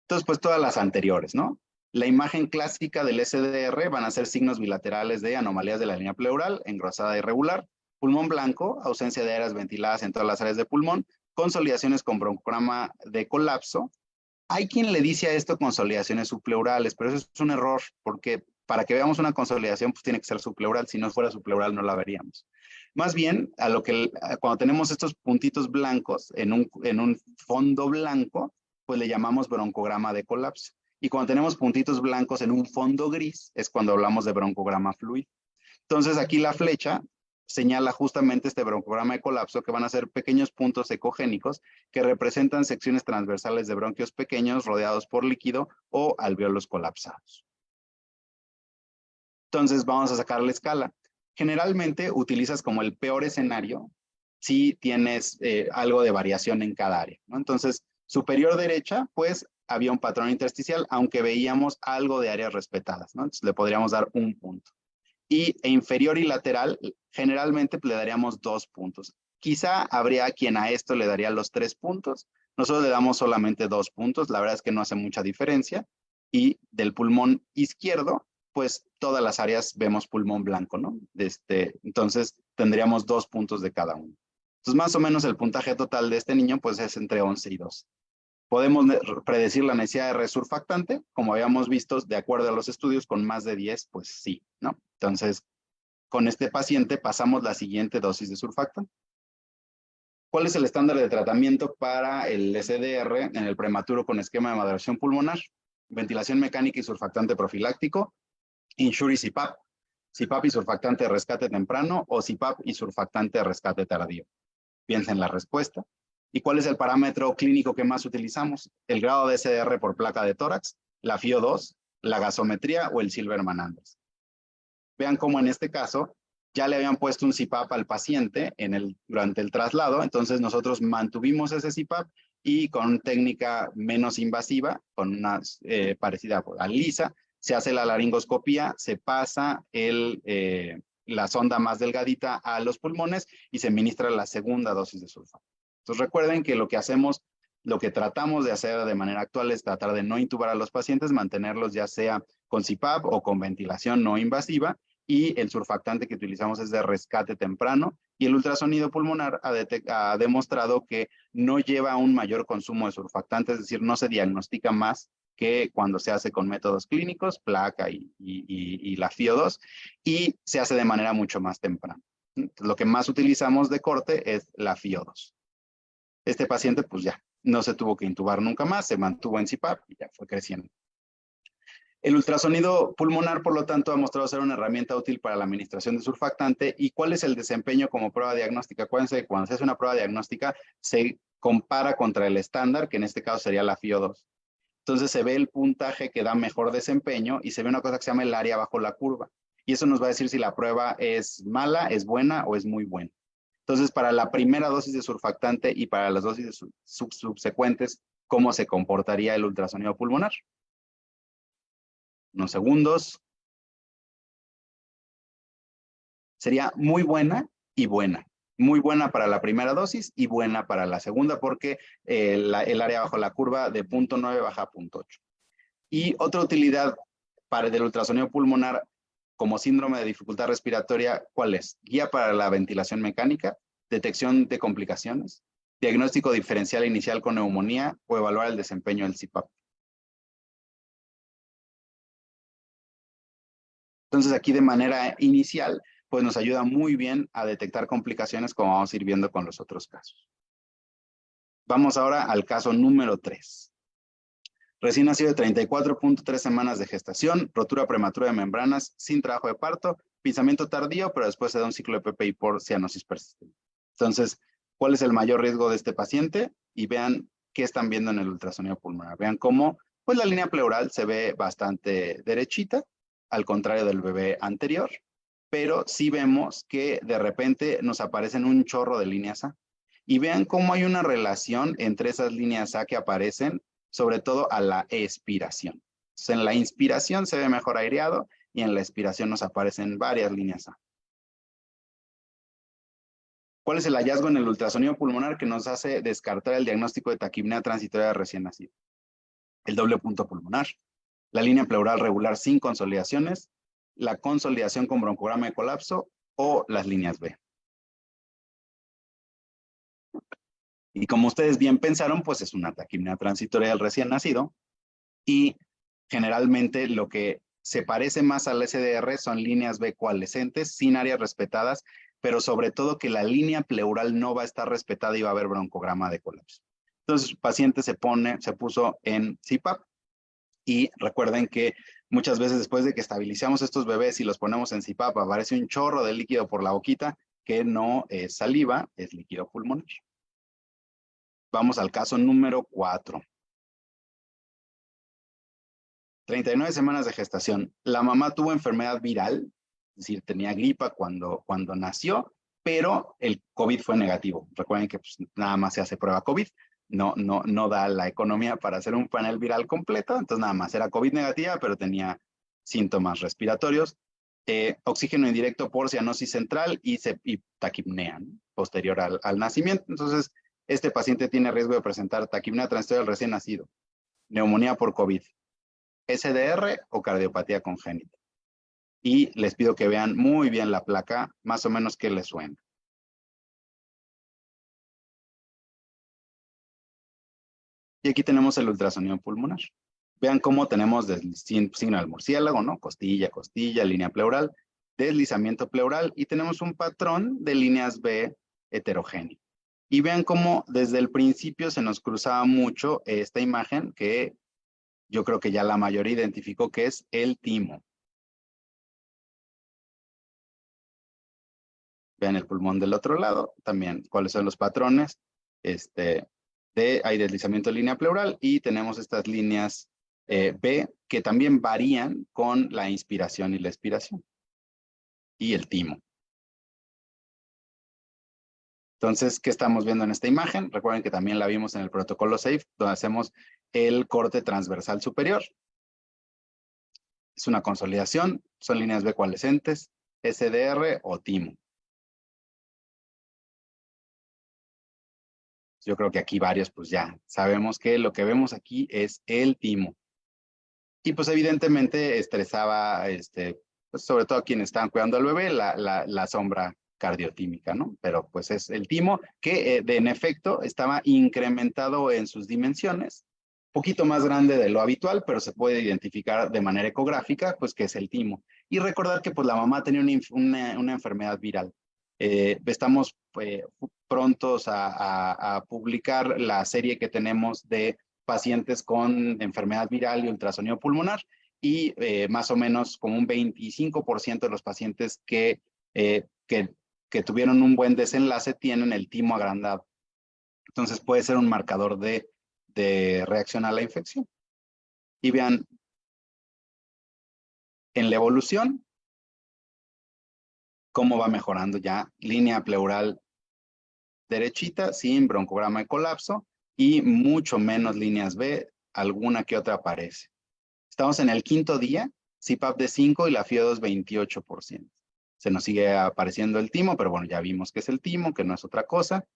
Entonces, pues todas las anteriores, ¿no? La imagen clásica del SDR van a ser signos bilaterales de anomalías de la línea pleural, engrosada irregular, pulmón blanco, ausencia de áreas ventiladas en todas las áreas de pulmón, consolidaciones con broncograma de colapso. Hay quien le dice a esto consolidaciones subpleurales, pero eso es un error, porque para que veamos una consolidación, pues tiene que ser subpleural. Si no fuera subpleural, no la veríamos. Más bien, cuando tenemos estos puntitos blancos en un fondo blanco, pues le llamamos broncograma de colapso. Y cuando tenemos puntitos blancos en un fondo gris, es cuando hablamos de broncograma fluido. Entonces, aquí la flecha señala justamente este broncograma de colapso, que van a ser pequeños puntos ecogénicos que representan secciones transversales de bronquios pequeños rodeados por líquido o alvéolos colapsados. Entonces, vamos a sacar la escala. Generalmente utilizas como el peor escenario si tienes algo de variación en cada área, ¿no? Entonces, superior derecha, pues había un patrón intersticial, aunque veíamos algo de áreas respetadas, ¿no? Entonces, le podríamos dar un punto. Y inferior y lateral, generalmente le daríamos 2 puntos. Quizá habría quien a esto le daría los 3 puntos. Nosotros le damos solamente 2 puntos. La verdad es que no hace mucha diferencia. Y del pulmón izquierdo, pues todas las áreas vemos pulmón blanco, ¿no? Entonces tendríamos 2 puntos de cada uno. Entonces más o menos el puntaje total de este niño pues es entre 11 y 12. Podemos predecir la necesidad de resurfactante, como habíamos visto, de acuerdo a los estudios, con más de 10, pues sí, ¿no? Entonces, con este paciente pasamos la siguiente dosis de surfactante. ¿Cuál es el estándar de tratamiento para el SDR en el prematuro con esquema de maduración pulmonar? Ventilación mecánica y surfactante profiláctico, Insure y CPAP, CPAP y surfactante de rescate temprano o CPAP y surfactante de rescate tardío. Piensa en la respuesta. ¿Y cuál es el parámetro clínico que más utilizamos? El grado de SDR por placa de tórax, la FiO2, la gasometría o el Silverman-Anders. Vean cómo en este caso ya le habían puesto un CPAP al paciente durante el traslado, entonces nosotros mantuvimos ese CPAP y con técnica menos invasiva, con una parecida a LISA, se hace la laringoscopía, se pasa la sonda más delgadita a los pulmones y se administra la segunda dosis de sulfato. Entonces recuerden que lo que tratamos de hacer de manera actual es tratar de no intubar a los pacientes, mantenerlos ya sea con CPAP o con ventilación no invasiva, y el surfactante que utilizamos es de rescate temprano, y el ultrasonido pulmonar ha demostrado que no lleva un mayor consumo de surfactante, es decir, no se diagnostica más que cuando se hace con métodos clínicos, placa y la FiO2, y se hace de manera mucho más temprana. Entonces, lo que más utilizamos de corte es la FiO2. Este paciente pues ya no se tuvo que intubar nunca más, se mantuvo en CPAP y ya fue creciendo. El ultrasonido pulmonar, por lo tanto, ha mostrado ser una herramienta útil para la administración de surfactante. ¿Y cuál es el desempeño como prueba diagnóstica? Acuérdense que cuando se hace una prueba diagnóstica se compara contra el estándar, que en este caso sería la FiO2. Entonces se ve el puntaje que da mejor desempeño y se ve una cosa que se llama el área bajo la curva. Y eso nos va a decir si la prueba es mala, es buena o es muy buena. Entonces, para la primera dosis de surfactante y para las dosis subsecuentes, ¿cómo se comportaría el ultrasonido pulmonar? Unos segundos. Sería muy buena y buena. muy buena para la primera dosis y buena para la segunda porque el área bajo la curva de 0.9 baja a 0.8. Y otra utilidad del ultrasonido pulmonar como síndrome de dificultad respiratoria, ¿cuál es? Guía para la ventilación mecánica, detección de complicaciones, diagnóstico diferencial inicial con neumonía o evaluar el desempeño del CPAP. Entonces aquí de manera inicial, pues nos ayuda muy bien a detectar complicaciones como vamos a ir viendo con los otros casos. Vamos ahora al caso número 3. Recién nacido de 34.3 semanas de gestación, rotura prematura de membranas sin trabajo de parto, pinzamiento tardío, pero después se da un ciclo de PPI por cianosis persistente. Entonces, ¿cuál es el mayor riesgo de este paciente? Y vean qué están viendo en el ultrasonido pulmonar. Vean cómo pues la línea pleural se ve bastante derechita, al contrario del bebé anterior, pero sí vemos que de repente nos aparecen un chorro de líneas A. Y vean cómo hay una relación entre esas líneas A que aparecen, sobre todo a la expiración. Entonces, en la inspiración se ve mejor aireado y en la expiración nos aparecen varias líneas A. ¿Cuál es el hallazgo en el ultrasonido pulmonar que nos hace descartar el diagnóstico de taquipnea transitoria de recién nacido? El doble punto pulmonar, la línea pleural regular sin consolidaciones, la consolidación con broncograma de colapso o las líneas B. Y como ustedes bien pensaron, pues es una taquipnea transitoria del recién nacido y generalmente lo que se parece más al SDR son líneas B coalescentes sin áreas respetadas, pero sobre todo que la línea pleural no va a estar respetada y va a haber broncograma de colapso. Entonces el paciente se puso en CPAP y recuerden que muchas veces después de que estabilizamos estos bebés y los ponemos en CPAP aparece un chorro de líquido por la boquita que no es saliva, es líquido pulmonar. Vamos al caso número 4. 39 semanas de gestación. La mamá tuvo enfermedad viral, es decir, tenía gripa cuando nació, pero el COVID fue negativo. Recuerden que pues, nada más se hace prueba COVID, no da la economía para hacer un panel viral completo, entonces nada más era COVID negativa, pero tenía síntomas respiratorios, oxígeno indirecto por cianosis central y taquipnea, ¿no? Posterior al nacimiento. Entonces, este paciente tiene riesgo de presentar taquipnea transitoria del recién nacido, neumonía por COVID, SDR o cardiopatía congénita. Y les pido que vean muy bien la placa, más o menos qué les suena. Y aquí tenemos el ultrasonido pulmonar. Vean cómo tenemos signo del murciélago, ¿no? Costilla, costilla, línea pleural, deslizamiento pleural y tenemos un patrón de líneas B heterogéneo. Y vean cómo desde el principio se nos cruzaba mucho esta imagen que yo creo que ya la mayoría identificó que es el timo. Vean el pulmón del otro lado, también cuáles son los patrones hay deslizamiento de línea pleural y tenemos estas líneas B que también varían con la inspiración y la expiración. Y el timo. Entonces, ¿qué estamos viendo en esta imagen? Recuerden que también la vimos en el protocolo SAFE, donde hacemos el corte transversal superior. Es una consolidación, son líneas B coalescentes, SDR o timo. Yo creo que aquí varios, pues ya sabemos que lo que vemos aquí es el timo. Y pues evidentemente estresaba, pues sobre todo a quienes estaban cuidando al bebé, la sombra cardiotímica, ¿no? Pero pues es el timo que en efecto estaba incrementado en sus dimensiones, poquito más grande de lo habitual, pero se puede identificar de manera ecográfica, pues que es el timo. Y recordar que pues la mamá tenía una enfermedad viral. Estamos prontos a publicar la serie que tenemos de pacientes con enfermedad viral y ultrasonido pulmonar y más o menos como un 25% de los pacientes que tuvieron un buen desenlace tienen el timo agrandado. Entonces puede ser un marcador de reacción a la infección. Y vean, en la evolución, cómo va mejorando ya línea pleural derechita, sin broncograma de colapso y mucho menos líneas B, alguna que otra aparece. Estamos en el 5.º día, CPAP de 5 y la FIO2 28%. Se nos sigue apareciendo el timo, pero bueno, ya vimos que es el timo, que no es otra cosa.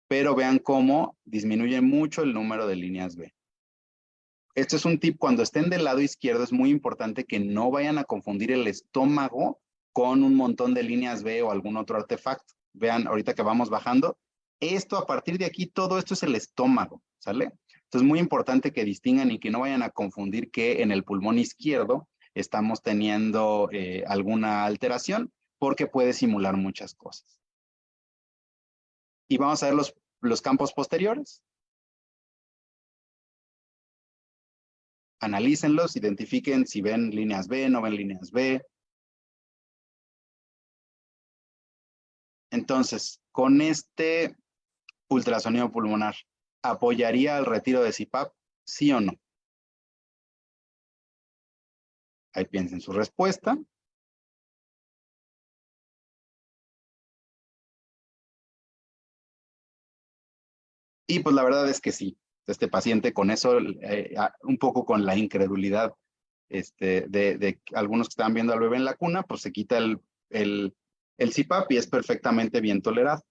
Pero vean cómo disminuye mucho el número de líneas B. Esto es un tip, cuando estén del lado izquierdo es muy importante que no vayan a confundir el estómago con un montón de líneas B o algún otro artefacto. Vean, ahorita que vamos bajando, esto a partir de aquí, todo esto es el estómago, ¿sale? Entonces es muy importante que distingan y que no vayan a confundir que en el pulmón izquierdo estamos teniendo alguna alteración, porque puede simular muchas cosas. Y vamos a ver los campos posteriores. Analícenlos, identifiquen si ven líneas B, no ven líneas B. Entonces, con este ultrasonido pulmonar, ¿apoyaría el retiro de CPAP? ¿Sí o no? Ahí piensen su respuesta. Y pues la verdad es que sí. Este paciente con eso, un poco con la incredulidad de algunos que estaban viendo al bebé en la cuna, pues se quita el CPAP y es perfectamente bien tolerado.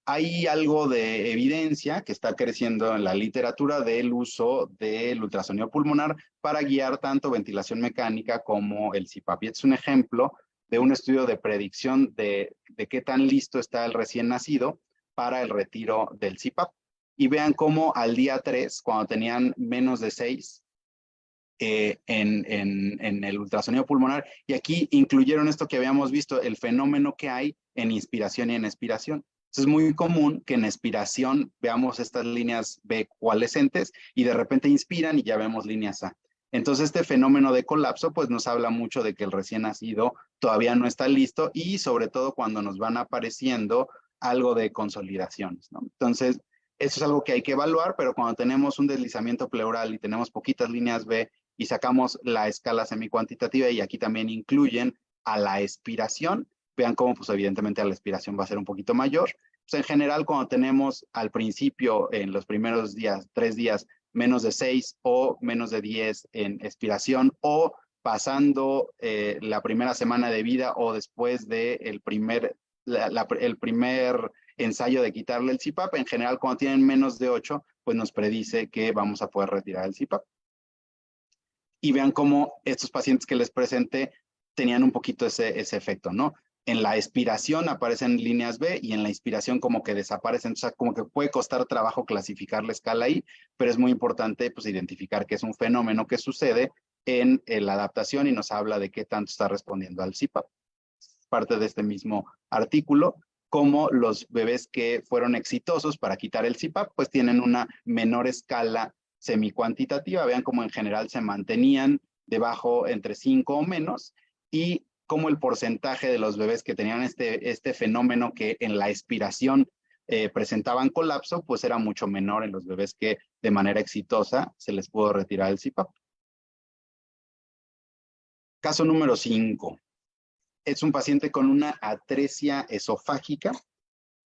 Hay algo de evidencia que está creciendo en la literatura del uso del ultrasonido pulmonar para guiar tanto ventilación mecánica como el CPAP. Y es un ejemplo de un estudio de predicción de qué tan listo está el recién nacido para el retiro del CPAP. Y vean cómo al día 3, cuando tenían menos de 6, en el ultrasonido pulmonar, y aquí incluyeron esto que habíamos visto, el fenómeno que hay en inspiración y en expiración. Entonces es muy común que en expiración veamos estas líneas B coalescentes y de repente inspiran y ya vemos líneas A. Entonces este fenómeno de colapso pues nos habla mucho de que el recién nacido todavía no está listo, y sobre todo cuando nos van apareciendo algo de consolidaciones, ¿no? Entonces eso es algo que hay que evaluar, pero cuando tenemos un deslizamiento pleural y tenemos poquitas líneas B y sacamos la escala semicuantitativa, y aquí también incluyen a la expiración, vean cómo pues evidentemente la expiración va a ser un poquito mayor. Pues en general, cuando tenemos al principio, en los primeros días, 3 días, menos de 6 o menos de 10 en expiración, o pasando la primera semana de vida o después del primer ensayo de quitarle el CPAP, en general cuando tienen menos de 8, pues nos predice que vamos a poder retirar el CPAP. Y vean cómo estos pacientes que les presenté tenían un poquito ese efecto, ¿no? En la expiración aparecen líneas B y en la inspiración como que desaparecen. O sea, como que puede costar trabajo clasificar la escala ahí, pero es muy importante pues identificar que es un fenómeno que sucede en la adaptación y nos habla de qué tanto está respondiendo al CPAP. Parte de este mismo artículo, como los bebés que fueron exitosos para quitar el CPAP, pues tienen una menor escala semicuantitativa. Vean cómo en general se mantenían debajo entre 5 o menos, y cómo el porcentaje de los bebés que tenían este fenómeno que en la expiración presentaban colapso, pues era mucho menor en los bebés que de manera exitosa se les pudo retirar el CPAP. Caso número 5. Es un paciente con una atresia esofágica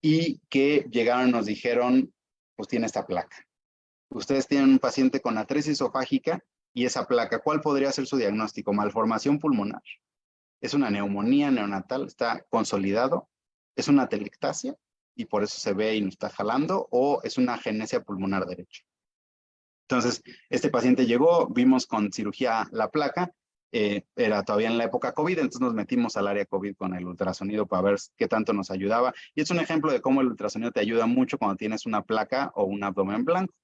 y que llegaron y nos dijeron, pues tiene esta placa. Ustedes tienen un paciente con atresia esofágica y esa placa, ¿cuál podría ser su diagnóstico? Malformación pulmonar. Es una neumonía neonatal, está consolidado. Es una telectasia y por eso se ve y nos está jalando, o es una agenesia pulmonar derecha. Entonces, este paciente llegó, vimos con cirugía la placa, era todavía en la época COVID, entonces nos metimos al área COVID con el ultrasonido para ver qué tanto nos ayudaba. Y es un ejemplo de cómo el ultrasonido te ayuda mucho cuando tienes una placa o un abdomen blanco.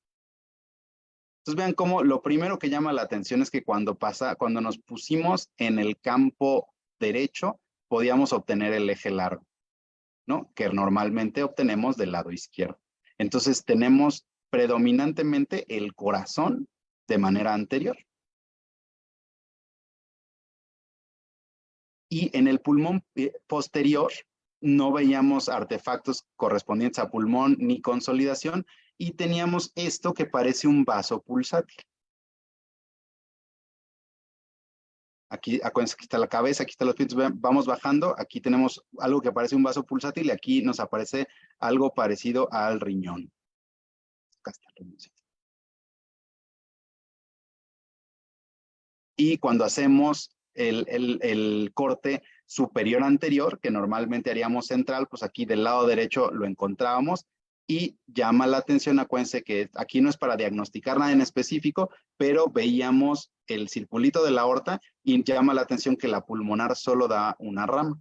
Entonces vean cómo lo primero que llama la atención es que cuando nos pusimos en el campo derecho, podíamos obtener el eje largo, ¿no? Que normalmente obtenemos del lado izquierdo. Entonces tenemos predominantemente el corazón de manera anterior. Y en el pulmón posterior no veíamos artefactos correspondientes a pulmón ni consolidación, y teníamos esto que parece un vaso pulsátil. Aquí, acuérdense, aquí está la cabeza, aquí están los pies, vamos bajando, aquí tenemos algo que parece un vaso pulsátil y aquí nos aparece algo parecido al riñón. Acá está el riñón. Y cuando hacemos el corte superior anterior, que normalmente haríamos central, pues aquí del lado derecho lo encontrábamos. Y llama la atención, acuérdense que aquí no es para diagnosticar nada en específico, pero veíamos el circulito de la aorta y llama la atención que la pulmonar solo da una rama.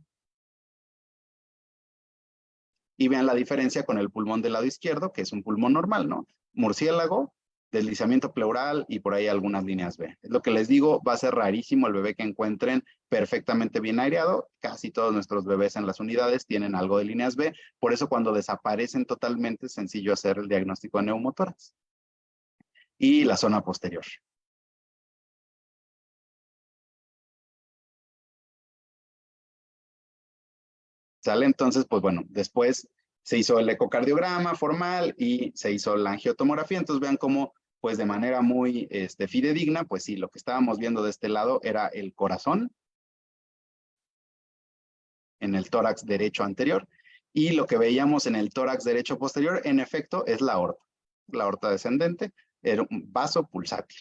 Y vean la diferencia con el pulmón del lado izquierdo, que es un pulmón normal, ¿no? Murciélago, deslizamiento pleural y por ahí algunas líneas B. Es lo que les digo, va a ser rarísimo el bebé que encuentren perfectamente bien aireado. Casi todos nuestros bebés en las unidades tienen algo de líneas B. Por eso cuando desaparecen totalmente es sencillo hacer el diagnóstico de neumotórax. Y la zona posterior. ¿Sale? Entonces, pues bueno, después se hizo el ecocardiograma formal y se hizo la angiotomografía. Entonces vean cómo, pues de manera muy fidedigna, pues sí, lo que estábamos viendo de este lado era el corazón en el tórax derecho anterior y lo que veíamos en el tórax derecho posterior, en efecto, es la aorta descendente, era un vaso pulsátil.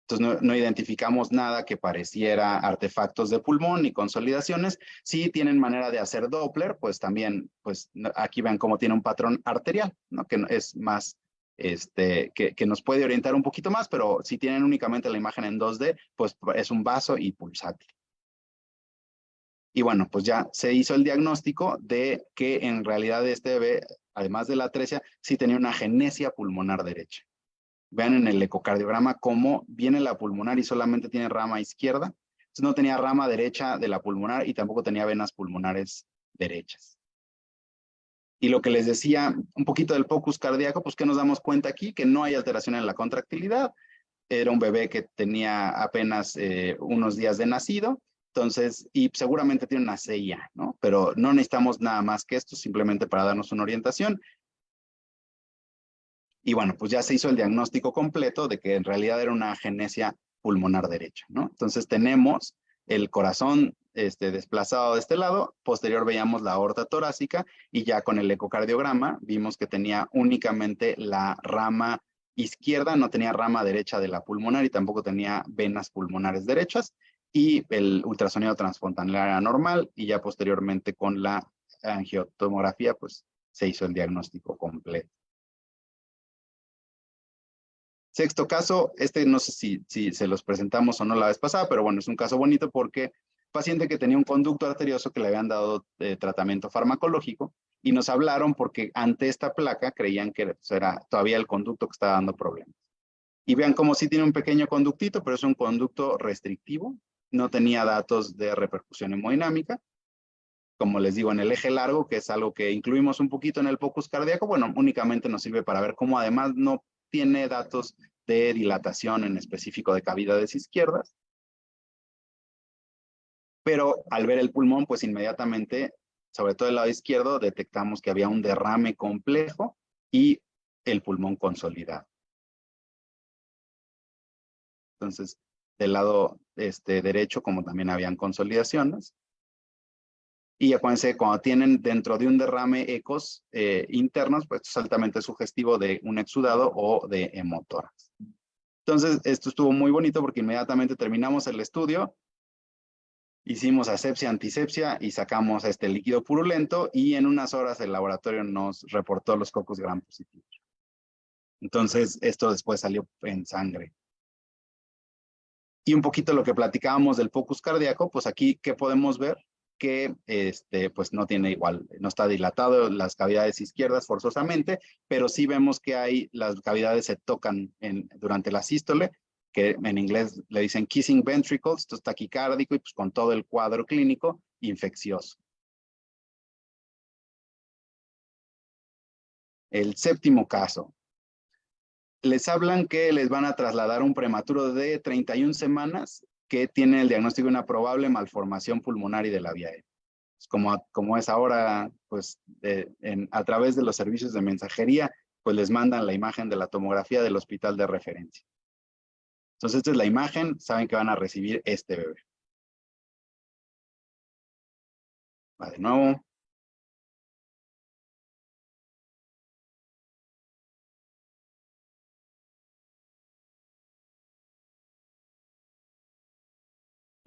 Entonces no identificamos nada que pareciera artefactos de pulmón ni consolidaciones. Sí tienen manera de hacer Doppler, pues también, pues aquí ven cómo tiene un patrón arterial, ¿no? Que es más, que nos puede orientar un poquito más, pero si tienen únicamente la imagen en 2D, pues es un vaso y pulsátil. Y bueno, pues ya se hizo el diagnóstico de que en realidad este bebé, además de la atresia, sí tenía una agenesia pulmonar derecha. Vean en el ecocardiograma cómo viene la pulmonar y solamente tiene rama izquierda. Entonces no tenía rama derecha de la pulmonar y tampoco tenía venas pulmonares derechas. Y lo que les decía un poquito del focus cardíaco, pues que nos damos cuenta aquí que no hay alteración en la contractilidad. Era un bebé que tenía apenas unos días de nacido. Entonces, y seguramente tiene una CIA, ¿no? Pero no necesitamos nada más que esto, simplemente para darnos una orientación. Y bueno, pues ya se hizo el diagnóstico completo de que en realidad era una agenesia pulmonar derecha, ¿no? Entonces tenemos el corazón desplazado de este lado, posterior veíamos la aorta torácica y ya con el ecocardiograma vimos que tenía únicamente la rama izquierda, no tenía rama derecha de la pulmonar y tampoco tenía venas pulmonares derechas y el ultrasonido transfontanelar era normal y ya posteriormente con la angiotomografía pues se hizo el diagnóstico completo. Sexto caso, no sé si se los presentamos o no la vez pasada, pero bueno, es un caso bonito porque paciente que tenía un conducto arterioso que le habían dado tratamiento farmacológico y nos hablaron porque ante esta placa creían que era todavía el conducto que estaba dando problemas. Y vean cómo sí tiene un pequeño conductito, pero es un conducto restrictivo, no tenía datos de repercusión hemodinámica. Como les digo, en el eje largo, que es algo que incluimos un poquito en el focus cardíaco, bueno, únicamente nos sirve para ver cómo además no tiene datos de dilatación en específico de cavidades izquierdas. Pero al ver el pulmón, pues inmediatamente, sobre todo el lado izquierdo, detectamos que había un derrame complejo y el pulmón consolidado. Entonces, del lado derecho, como también habían consolidaciones. Y acuérdense, cuando tienen dentro de un derrame ecos internos, pues es altamente sugestivo de un exudado o de hemotórax. Entonces, esto estuvo muy bonito porque inmediatamente terminamos el estudio, hicimos asepsia, antisepsia y sacamos este líquido purulento y en unas horas el laboratorio nos reportó los cocos gram positivos. Entonces, esto después salió en sangre. Y un poquito lo que platicábamos del focus cardíaco, pues aquí, ¿qué podemos ver? Que pues no tiene igual, no está dilatado las cavidades izquierdas forzosamente, pero sí vemos que las cavidades se tocan durante la sístole, que en inglés le dicen kissing ventricles, esto es taquicárdico y pues con todo el cuadro clínico infeccioso. El séptimo caso. Les hablan que les van a trasladar un prematuro de 31 semanas que tiene el diagnóstico de una probable malformación pulmonar y de la vía aérea. Como es ahora, pues a través de los servicios de mensajería, pues les mandan la imagen de la tomografía del hospital de referencia. Entonces, esta es la imagen, saben que van a recibir este bebé. Va de nuevo.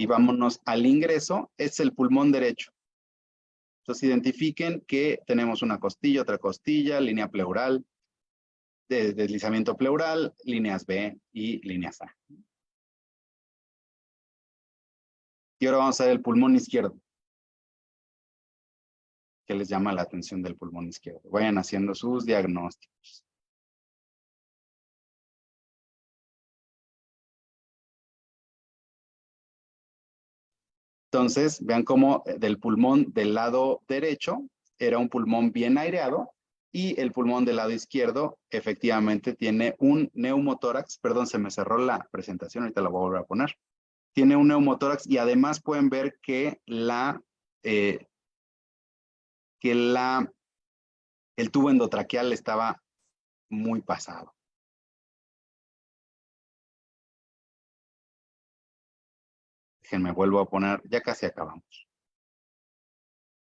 Y vámonos al ingreso, es el pulmón derecho. Entonces identifiquen que tenemos una costilla, otra costilla, línea pleural, deslizamiento pleural, líneas B y líneas A. Y ahora vamos a ver el pulmón izquierdo. ¿Qué les llama la atención del pulmón izquierdo? Vayan haciendo sus diagnósticos. Entonces, vean cómo del pulmón del lado derecho era un pulmón bien aireado y el pulmón del lado izquierdo efectivamente tiene un neumotórax. Perdón, se me cerró la presentación, ahorita la voy a volver a poner. Tiene un neumotórax y además pueden ver que el tubo endotraqueal estaba muy pasado. Déjenme vuelvo a poner, ya casi acabamos.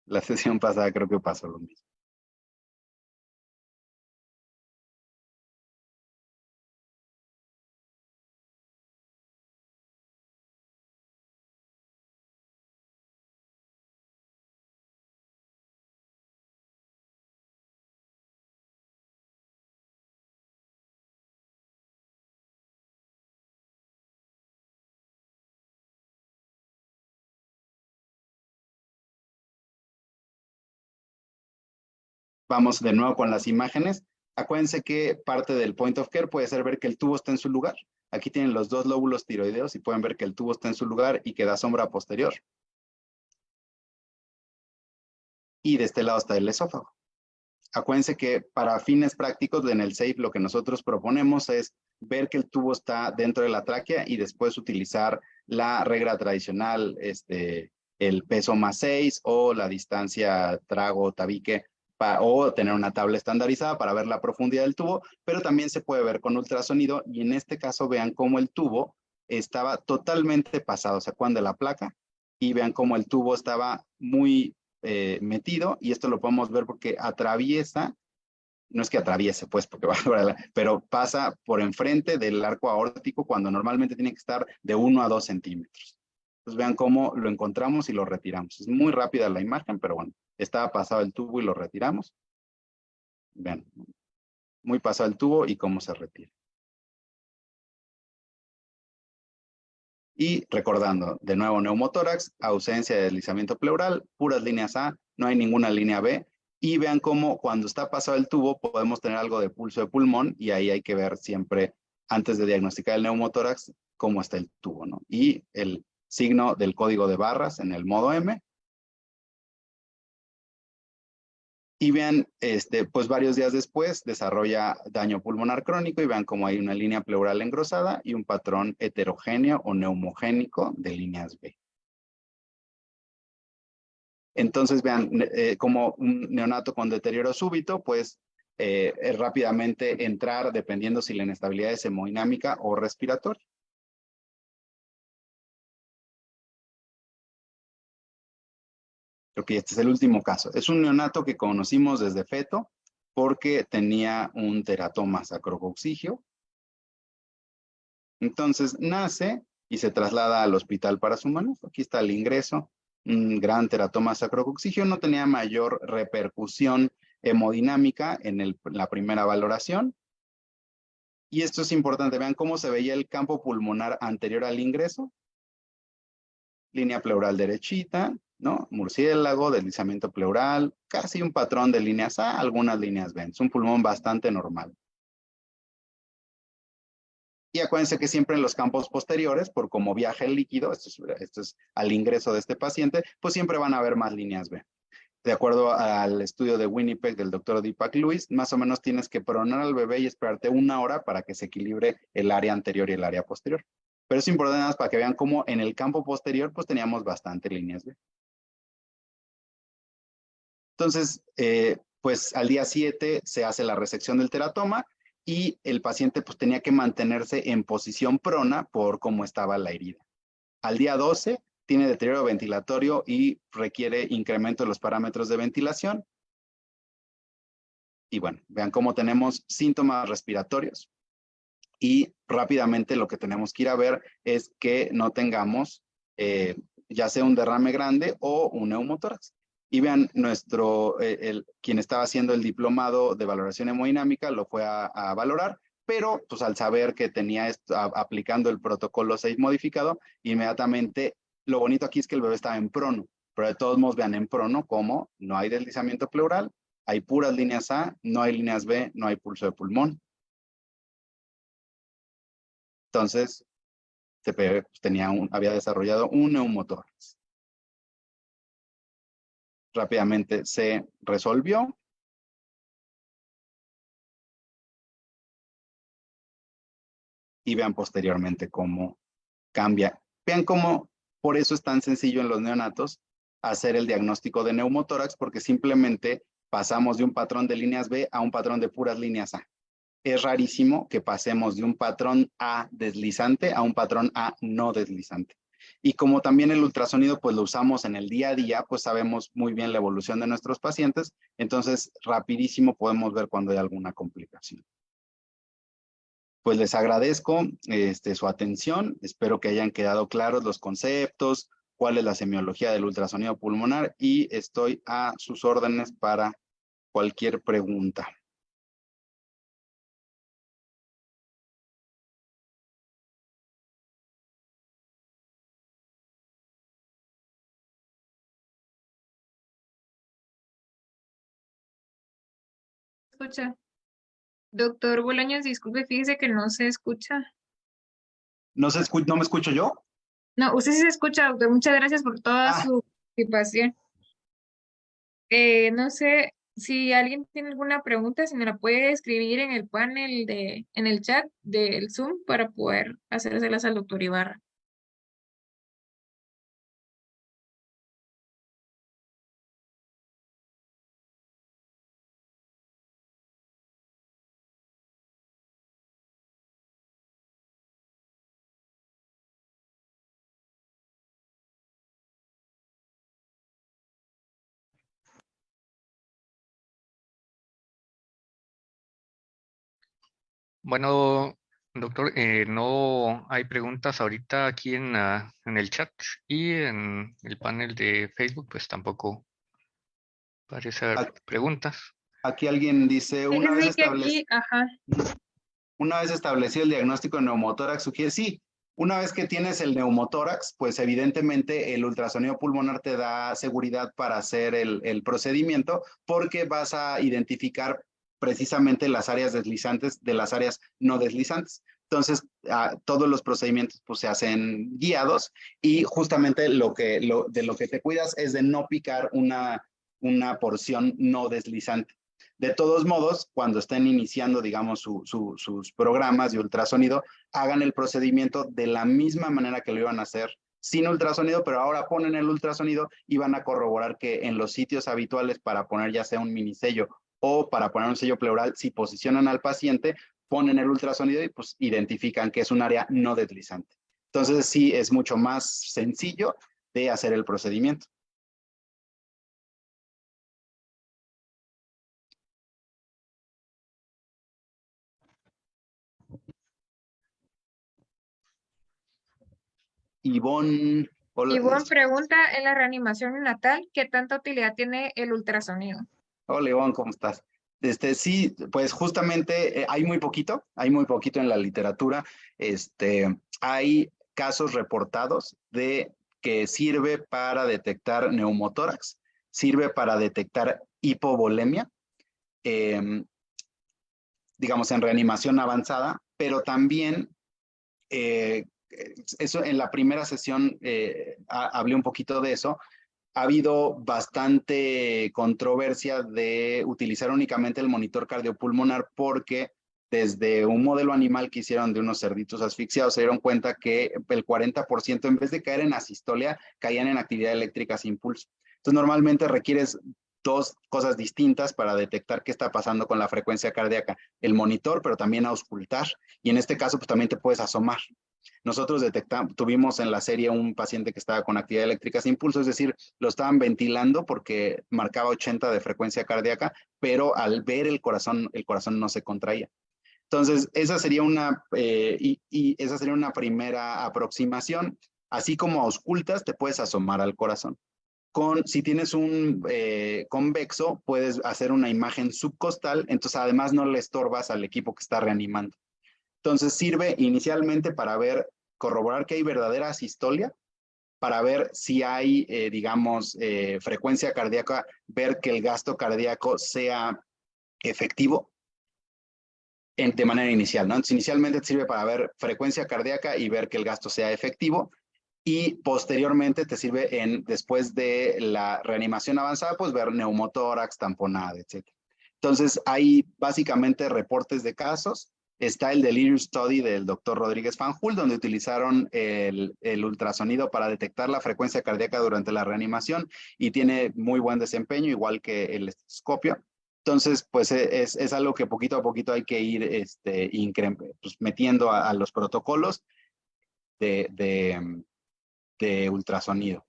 La sesión pasada creo que pasó lo mismo. Vamos de nuevo con las imágenes. Acuérdense que parte del point of care puede ser ver que el tubo está en su lugar. Aquí tienen los dos lóbulos tiroideos y pueden ver que el tubo está en su lugar y que da sombra posterior. Y de este lado está el esófago. Acuérdense que para fines prácticos en el SAFE lo que nosotros proponemos es ver que el tubo está dentro de la tráquea y después utilizar la regla tradicional, el peso más 6 o la distancia trago-tabique o tener una tabla estandarizada para ver la profundidad del tubo, pero también se puede ver con ultrasonido y en este caso vean cómo el tubo estaba totalmente pasado, sacan de la placa y vean cómo el tubo estaba muy metido y esto lo podemos ver porque atraviesa, no es que atraviese pues, porque va pero pasa por enfrente del arco aórtico cuando normalmente tiene que estar de 1 a 2 centímetros. Entonces vean cómo lo encontramos y lo retiramos. Es muy rápida la imagen, pero bueno, estaba pasado el tubo y lo retiramos. Vean, muy pasado el tubo y cómo se retira. Y recordando, de nuevo neumotórax, ausencia de deslizamiento pleural, puras líneas A, no hay ninguna línea B. Y vean cómo cuando está pasado el tubo podemos tener algo de pulso de pulmón y ahí hay que ver siempre, antes de diagnosticar el neumotórax, cómo está el tubo, ¿no? Y el signo del código de barras en el modo M. Y vean, pues varios días después desarrolla daño pulmonar crónico y vean cómo hay una línea pleural engrosada y un patrón heterogéneo o neumogénico de líneas B. Entonces vean, como un neonato con deterioro súbito, pues rápidamente entrar dependiendo si la inestabilidad es hemodinámica o respiratoria. Creo que este es el último caso. Es un neonato que conocimos desde feto porque tenía un teratoma sacrococcigio. Entonces nace y se traslada al hospital para su manejo. Aquí está el ingreso, un gran teratoma sacrococcigio. No tenía mayor repercusión hemodinámica en la primera valoración. Y esto es importante. Vean cómo se veía el campo pulmonar anterior al ingreso. Línea pleural derechita, ¿no? Murciélago, deslizamiento pleural, casi un patrón de líneas A, algunas líneas B. Es un pulmón bastante normal. Y acuérdense que siempre en los campos posteriores, por cómo viaja el líquido, esto es al ingreso de este paciente, pues siempre van a haber más líneas B. De acuerdo al estudio de Winnipeg del doctor Deepak Lewis, más o menos tienes que pronar al bebé y esperarte 1 hora para que se equilibre el área anterior y el área posterior. Pero es importante para que vean cómo en el campo posterior pues teníamos bastante líneas B. Entonces, pues al día 7 se hace la resección del teratoma y el paciente pues tenía que mantenerse en posición prona por cómo estaba la herida. Al día 12 tiene deterioro ventilatorio y requiere incremento de los parámetros de ventilación. Y bueno, vean cómo tenemos síntomas respiratorios. Y rápidamente lo que tenemos que ir a ver es que no tengamos ya sea un derrame grande o un neumotórax. Y vean, quien estaba haciendo el diplomado de valoración hemodinámica lo fue a valorar, pero pues al saber que tenía esto, aplicando el protocolo 6 modificado, inmediatamente, lo bonito aquí es que el bebé estaba en prono, pero de todos modos vean en prono como no hay deslizamiento pleural, hay puras líneas A, no hay líneas B, no hay pulso de pulmón. Entonces, este bebé pues, había desarrollado un neumotórax. Rápidamente se resolvió. Y vean posteriormente cómo cambia. Vean cómo por eso es tan sencillo en los neonatos hacer el diagnóstico de neumotórax, porque simplemente pasamos de un patrón de líneas B a un patrón de puras líneas A. Es rarísimo que pasemos de un patrón A deslizante a un patrón A no deslizante. Y como también el ultrasonido pues lo usamos en el día a día, pues sabemos muy bien la evolución de nuestros pacientes, entonces rapidísimo podemos ver cuando hay alguna complicación. Pues les agradezco su atención, espero que hayan quedado claros los conceptos, cuál es la semiología del ultrasonido pulmonar y estoy a sus órdenes para cualquier pregunta. Escucha. Doctor Bolaños, disculpe, fíjese que no se escucha. ¿No me escucho yo? No, usted sí se escucha, doctor. Muchas gracias por toda su participación. No sé si alguien tiene alguna pregunta, si me la puede escribir en el panel en el chat del Zoom para poder hacérselas al doctor Ibarra. Bueno, doctor, no hay preguntas ahorita aquí en el chat y en el panel de Facebook, pues tampoco parece haber preguntas. Aquí alguien dice, Fíjese que aquí, ajá. Una vez establecido el diagnóstico de neumotórax, sugiere, sí, una vez que tienes el neumotórax, pues evidentemente el ultrasonido pulmonar te da seguridad para hacer el procedimiento porque vas a identificar precisamente las áreas deslizantes de las áreas no deslizantes. Entonces, todos los procedimientos pues, se hacen guiados y justamente de lo que te cuidas es de no picar una porción no deslizante. De todos modos, cuando estén iniciando, digamos, sus programas de ultrasonido, hagan el procedimiento de la misma manera que lo iban a hacer sin ultrasonido, pero ahora ponen el ultrasonido y van a corroborar que en los sitios habituales para poner ya sea un minisello o para poner un sello pleural, si posicionan al paciente, ponen el ultrasonido y pues identifican que es un área no deslizante. Entonces sí, es mucho más sencillo de hacer el procedimiento. Ivonne, hola. Ivonne pregunta, en la reanimación neonatal, ¿qué tanta utilidad tiene el ultrasonido? Hola Ivonne, ¿cómo estás? Sí, pues justamente hay muy poquito en la literatura. Hay casos reportados de que sirve para detectar neumotórax, sirve para detectar hipovolemia, digamos en reanimación avanzada, pero también eso en la primera sesión hablé un poquito de eso. Ha habido bastante controversia de utilizar únicamente el monitor cardiopulmonar porque desde un modelo animal que hicieron de unos cerditos asfixiados se dieron cuenta que el 40% en vez de caer en asistolia caían en actividad eléctrica sin pulso. Entonces normalmente requieres dos cosas distintas para detectar qué está pasando con la frecuencia cardíaca. El monitor, pero también auscultar. Y en este caso pues también te puedes asomar. Nosotros tuvimos en la serie un paciente que estaba con actividad eléctrica sin pulso, es decir, lo estaban ventilando porque marcaba 80 de frecuencia cardíaca, pero al ver el corazón no se contraía. Entonces, esa sería una primera aproximación. Así como a auscultas te puedes asomar al corazón. Si tienes un convexo, puedes hacer una imagen subcostal, entonces además no le estorbas al equipo que está reanimando. Entonces sirve inicialmente para corroborar que hay verdadera sistolia, para ver si hay, digamos, frecuencia cardíaca, ver que el gasto cardíaco sea efectivo de manera inicial, ¿no? Entonces inicialmente te sirve para ver frecuencia cardíaca y ver que el gasto sea efectivo. Y posteriormente te sirve después de la reanimación avanzada, pues ver neumotórax, tamponada, etc. Entonces, hay básicamente reportes de casos. Está el Delirium Study del doctor Rodríguez Fanjul, donde utilizaron el ultrasonido para detectar la frecuencia cardíaca durante la reanimación y tiene muy buen desempeño, igual que el estetoscopio. Entonces, pues es algo que poquito a poquito hay que ir pues, metiendo a los protocolos de ultrasonido.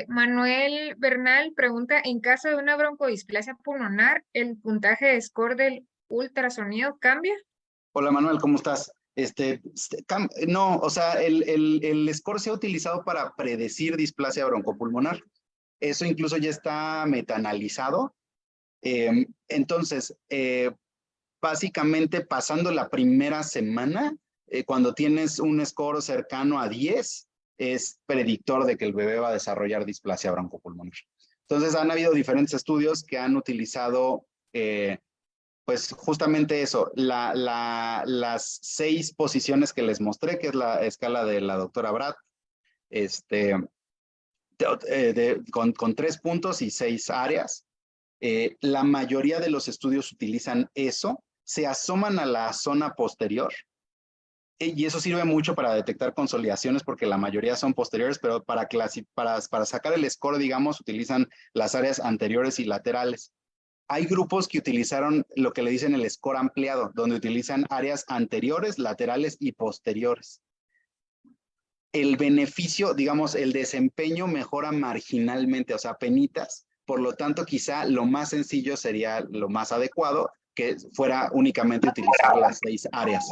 Manuel Bernal pregunta, en caso de una broncodisplasia pulmonar, ¿el puntaje de score del ultrasonido cambia? Hola Manuel, ¿cómo estás? No, o sea, el score se ha utilizado para predecir displasia broncopulmonar. Eso incluso ya está metaanalizado. Entonces, básicamente pasando la primera semana, cuando tienes un score cercano a 10, es predictor de que el bebé va a desarrollar displasia broncopulmonar. Entonces, han habido diferentes estudios que han utilizado, pues justamente eso, las 6 posiciones que les mostré, que es la escala de la doctora Brad, con 3 puntos y 6 áreas. La mayoría de los estudios utilizan eso, se asoman a la zona posterior y eso sirve mucho para detectar consolidaciones porque la mayoría son posteriores, pero para sacar el score, digamos, utilizan las áreas anteriores y laterales. Hay grupos que utilizaron lo que le dicen el score ampliado, donde utilizan áreas anteriores, laterales y posteriores. El beneficio, digamos, el desempeño mejora marginalmente, o sea, penitas. Por lo tanto, quizá lo más sencillo sería lo más adecuado, que fuera únicamente utilizar las 6 áreas.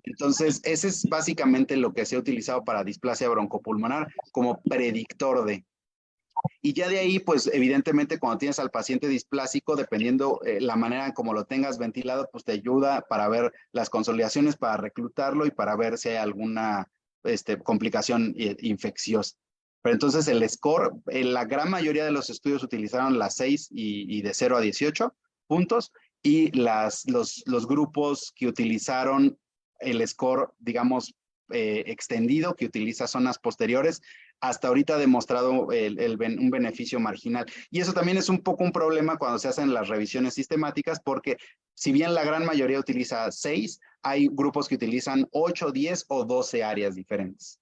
Entonces, ese es básicamente lo que se ha utilizado para displasia broncopulmonar como predictor de. Y ya de ahí, pues evidentemente cuando tienes al paciente displásico, dependiendo la manera en cómo lo tengas ventilado, pues te ayuda para ver las consolidaciones, para reclutarlo y para ver si hay alguna complicación infecciosa. Pero entonces el score, en la gran mayoría de los estudios utilizaron las 6 y de 0 a 18 puntos y los grupos que utilizaron el score, digamos, extendido, que utiliza zonas posteriores, hasta ahorita ha demostrado un beneficio marginal. Y eso también es un poco un problema cuando se hacen las revisiones sistemáticas, porque si bien la gran mayoría utiliza 6, hay grupos que utilizan 8, 10 o 12 áreas diferentes.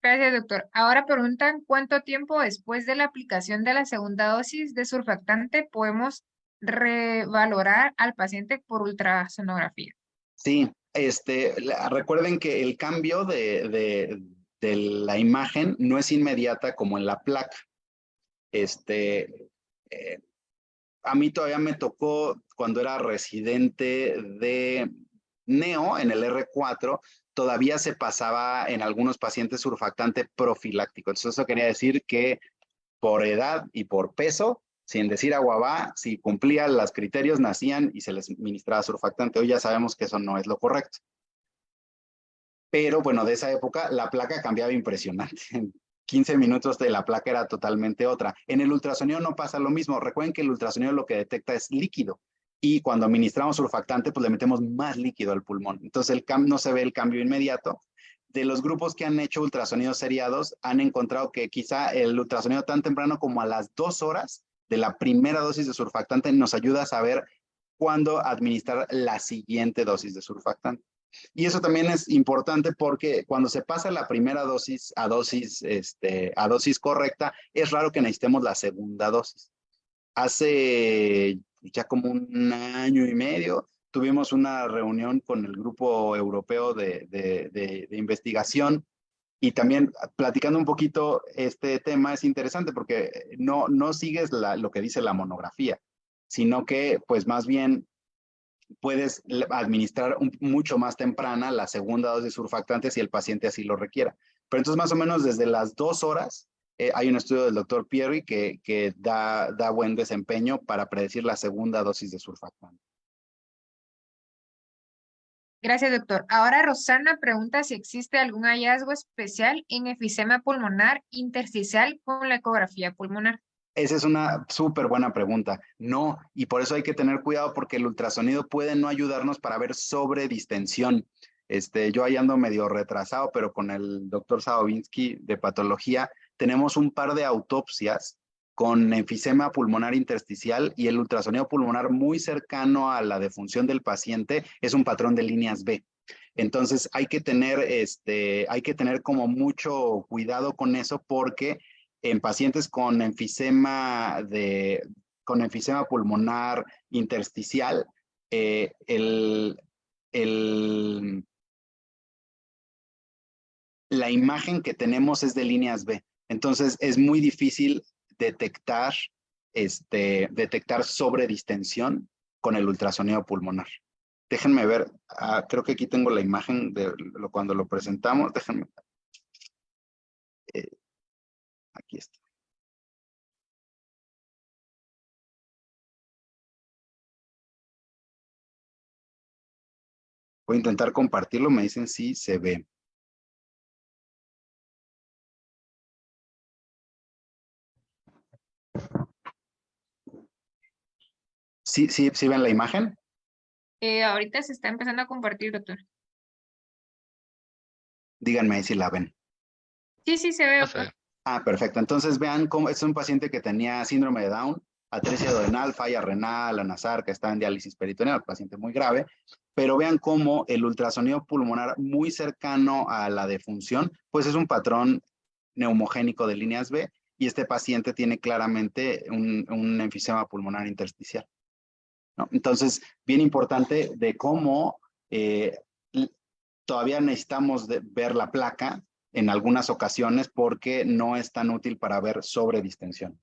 Gracias, doctor. Ahora preguntan, ¿cuánto tiempo después de la aplicación de la segunda dosis de surfactante podemos revalorar al paciente por ultrasonografía? Sí, recuerden que el cambio de la imagen no es inmediata como en la placa. A mí todavía me tocó cuando era residente de neo en el R4, todavía se pasaba en algunos pacientes surfactante profiláctico. Entonces eso quería decir que por edad y por peso, sin decir aguabá, si cumplían los criterios, nacían y se les ministraba surfactante. Hoy ya sabemos que eso no es lo correcto. Pero bueno, de esa época la placa cambiaba impresionante. En 15 minutos de la placa era totalmente otra. En el ultrasonido no pasa lo mismo. Recuerden que el ultrasonido lo que detecta es líquido. Y cuando administramos surfactante, pues le metemos más líquido al pulmón. Entonces no se ve el cambio inmediato. De los grupos que han hecho ultrasonidos seriados, han encontrado que quizá el ultrasonido tan temprano como a las 2 horas de la primera dosis de surfactante nos ayuda a saber cuándo administrar la siguiente dosis de surfactante. Y eso también es importante porque cuando se pasa la primera dosis a dosis correcta, es raro que necesitemos la segunda dosis. Hace ya como un año y medio tuvimos una reunión con el grupo europeo de investigación y también platicando un poquito este tema es interesante porque no sigues lo que dice la monografía, sino que pues más bien puedes administrar mucho más temprana la segunda dosis de surfactante si el paciente así lo requiera. Pero entonces más o menos desde las 2 horas hay un estudio del doctor Pierri que da buen desempeño para predecir la segunda dosis de surfactante. Gracias, doctor. Ahora Rosana pregunta si existe algún hallazgo especial en efisema pulmonar intersticial con la ecografía pulmonar. Esa es una súper buena pregunta. No, y por eso hay que tener cuidado porque el ultrasonido puede no ayudarnos para ver sobredistensión. Yo ahí ando medio retrasado, pero con el doctor Sadovinsky de patología tenemos un par de autopsias con enfisema pulmonar intersticial y el ultrasonido pulmonar muy cercano a la defunción del paciente es un patrón de líneas B. Entonces hay que tener como mucho cuidado con eso porque en pacientes con enfisema pulmonar intersticial, la imagen que tenemos es de líneas B. Entonces es muy difícil detectar sobredistensión con el ultrasonido pulmonar. Déjenme ver, creo que aquí tengo la imagen de cuando lo presentamos. Déjenme. Aquí está. Voy a intentar compartirlo, me dicen si se ve. ¿Sí ven la imagen? Ahorita se está empezando a compartir, doctor. Díganme ahí si la ven. Sí, sí, se ve, No doctor. sé. Perfecto. Entonces vean cómo es un paciente que tenía síndrome de Down, atresia duodenal, falla renal, anasar, que está en diálisis peritoneal, paciente muy grave, pero vean cómo el ultrasonido pulmonar muy cercano a la defunción, pues es un patrón neumogénico de líneas B y este paciente tiene claramente un enfisema pulmonar intersticial, ¿no? Entonces, bien importante de cómo todavía necesitamos ver la placa en algunas ocasiones porque no es tan útil para ver sobredistensión.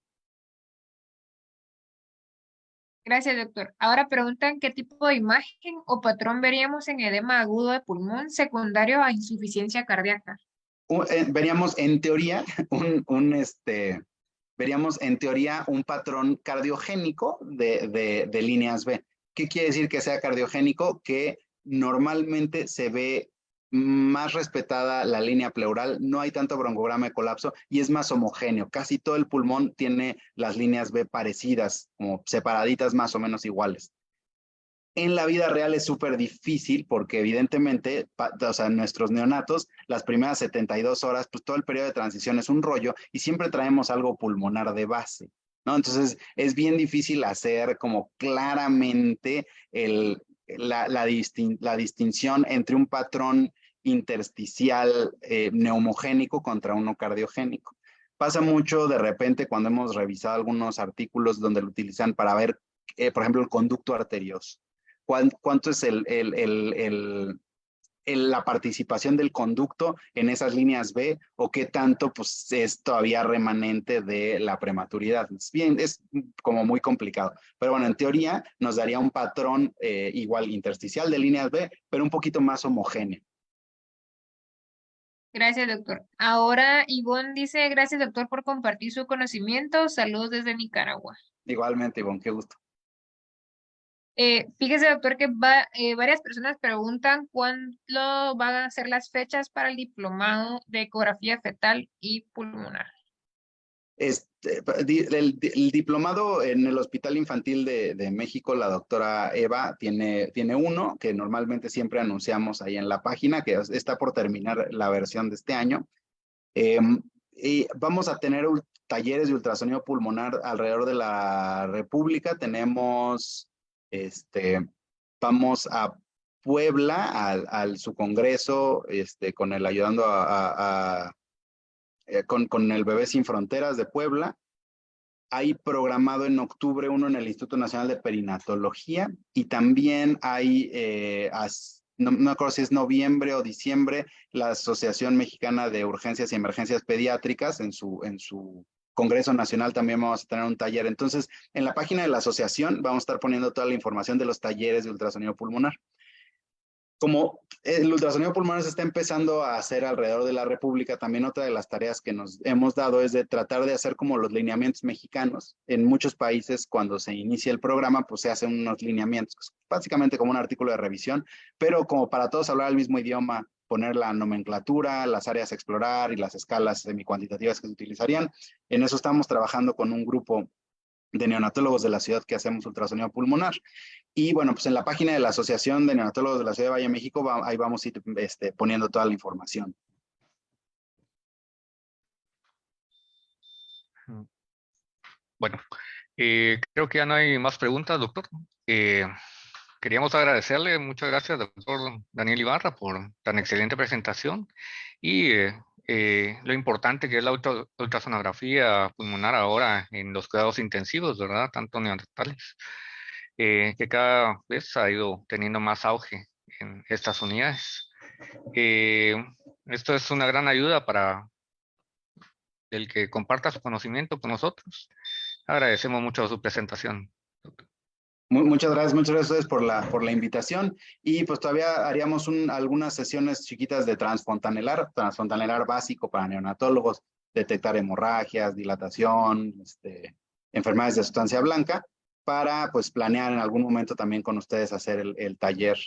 Gracias, doctor. Ahora preguntan qué tipo de imagen o patrón veríamos en edema agudo de pulmón secundario a insuficiencia cardíaca. Veríamos en teoría veríamos en teoría un patrón cardiogénico de líneas B. ¿Qué quiere decir que sea cardiogénico? Que normalmente se ve más respetada la línea pleural, no hay tanto broncograma de colapso y es más homogéneo. Casi todo el pulmón tiene las líneas B parecidas, como separaditas más o menos iguales. En la vida real es súper difícil porque evidentemente, o sea, nuestros neonatos, las primeras 72 horas, pues todo el periodo de transición es un rollo y siempre traemos algo pulmonar de base, ¿no? Entonces es bien difícil hacer como claramente la distinción entre un patrón intersticial neumogénico contra uno cardiogénico. Pasa mucho de repente cuando hemos revisado algunos artículos donde lo utilizan para ver, por ejemplo, el conducto arterioso. ¿Cuánto es la participación del conducto en esas líneas B o qué tanto pues, es todavía remanente de la prematuridad? Es como muy complicado. Pero bueno, en teoría nos daría un patrón igual intersticial de líneas B, pero un poquito más homogéneo. Gracias, doctor. Ahora Ivonne dice, gracias, doctor, por compartir su conocimiento. Saludos desde Nicaragua. Igualmente, Ivonne, qué gusto. Fíjese, doctor, que varias personas preguntan cuándo van a ser las fechas para el diplomado de ecografía fetal y pulmonar. El diplomado en el Hospital Infantil de México, la doctora Eva tiene uno que normalmente siempre anunciamos ahí en la página, que está por terminar la versión de este año. Y vamos a tener talleres de ultrasonido pulmonar alrededor de la República. Vamos a Puebla, su congreso, con el ayudando con el Bebé Sin Fronteras de Puebla. Hay programado en octubre uno en el Instituto Nacional de Perinatología y también hay, no me acuerdo si es noviembre o diciembre, la Asociación Mexicana de Urgencias y Emergencias Pediátricas en su Congreso Nacional también vamos a tener un taller. Entonces, en la página de la asociación vamos a estar poniendo toda la información de los talleres de ultrasonido pulmonar. Como el ultrasonido pulmonar se está empezando a hacer alrededor de la República, también otra de las tareas que nos hemos dado es de tratar de hacer como los lineamientos mexicanos. En muchos países, cuando se inicia el programa, pues se hacen unos lineamientos, básicamente como un artículo de revisión, pero como para todos hablar el mismo idioma, poner la nomenclatura, las áreas a explorar y las escalas semicuantitativas que se utilizarían. En eso estamos trabajando con un grupo de neonatólogos de la ciudad que hacemos ultrasonido pulmonar. Y bueno, pues en la página de la Asociación de Neonatólogos de la Ciudad de Valle de México, ahí vamos a ir poniendo toda la información. Bueno, creo que ya no hay más preguntas, doctor. Queríamos agradecerle, muchas gracias, doctor Daniel Ibarra, por tan excelente presentación y lo importante que es la ultrasonografía pulmonar ahora en los cuidados intensivos, ¿verdad? Tanto neonatales, que cada vez ha ido teniendo más auge en estas unidades. Esto es una gran ayuda para el que comparta su conocimiento con nosotros. Agradecemos mucho su presentación. Muchas gracias a ustedes por la invitación. Y pues todavía haríamos algunas sesiones chiquitas de transfontanelar básico para neonatólogos, detectar hemorragias, dilatación, enfermedades de sustancia blanca, para pues planear en algún momento también con ustedes hacer el taller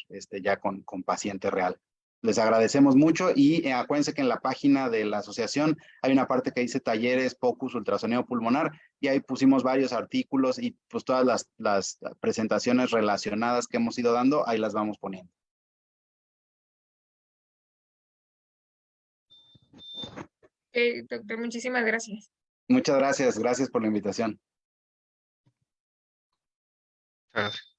ya con paciente real. Les agradecemos mucho y acuérdense que en la página de la asociación hay una parte que dice talleres, POCUS, ultrasonido pulmonar, y ahí pusimos varios artículos y pues todas las presentaciones relacionadas que hemos ido dando, ahí las vamos poniendo. Doctor, muchísimas gracias. Muchas gracias por la invitación. Gracias.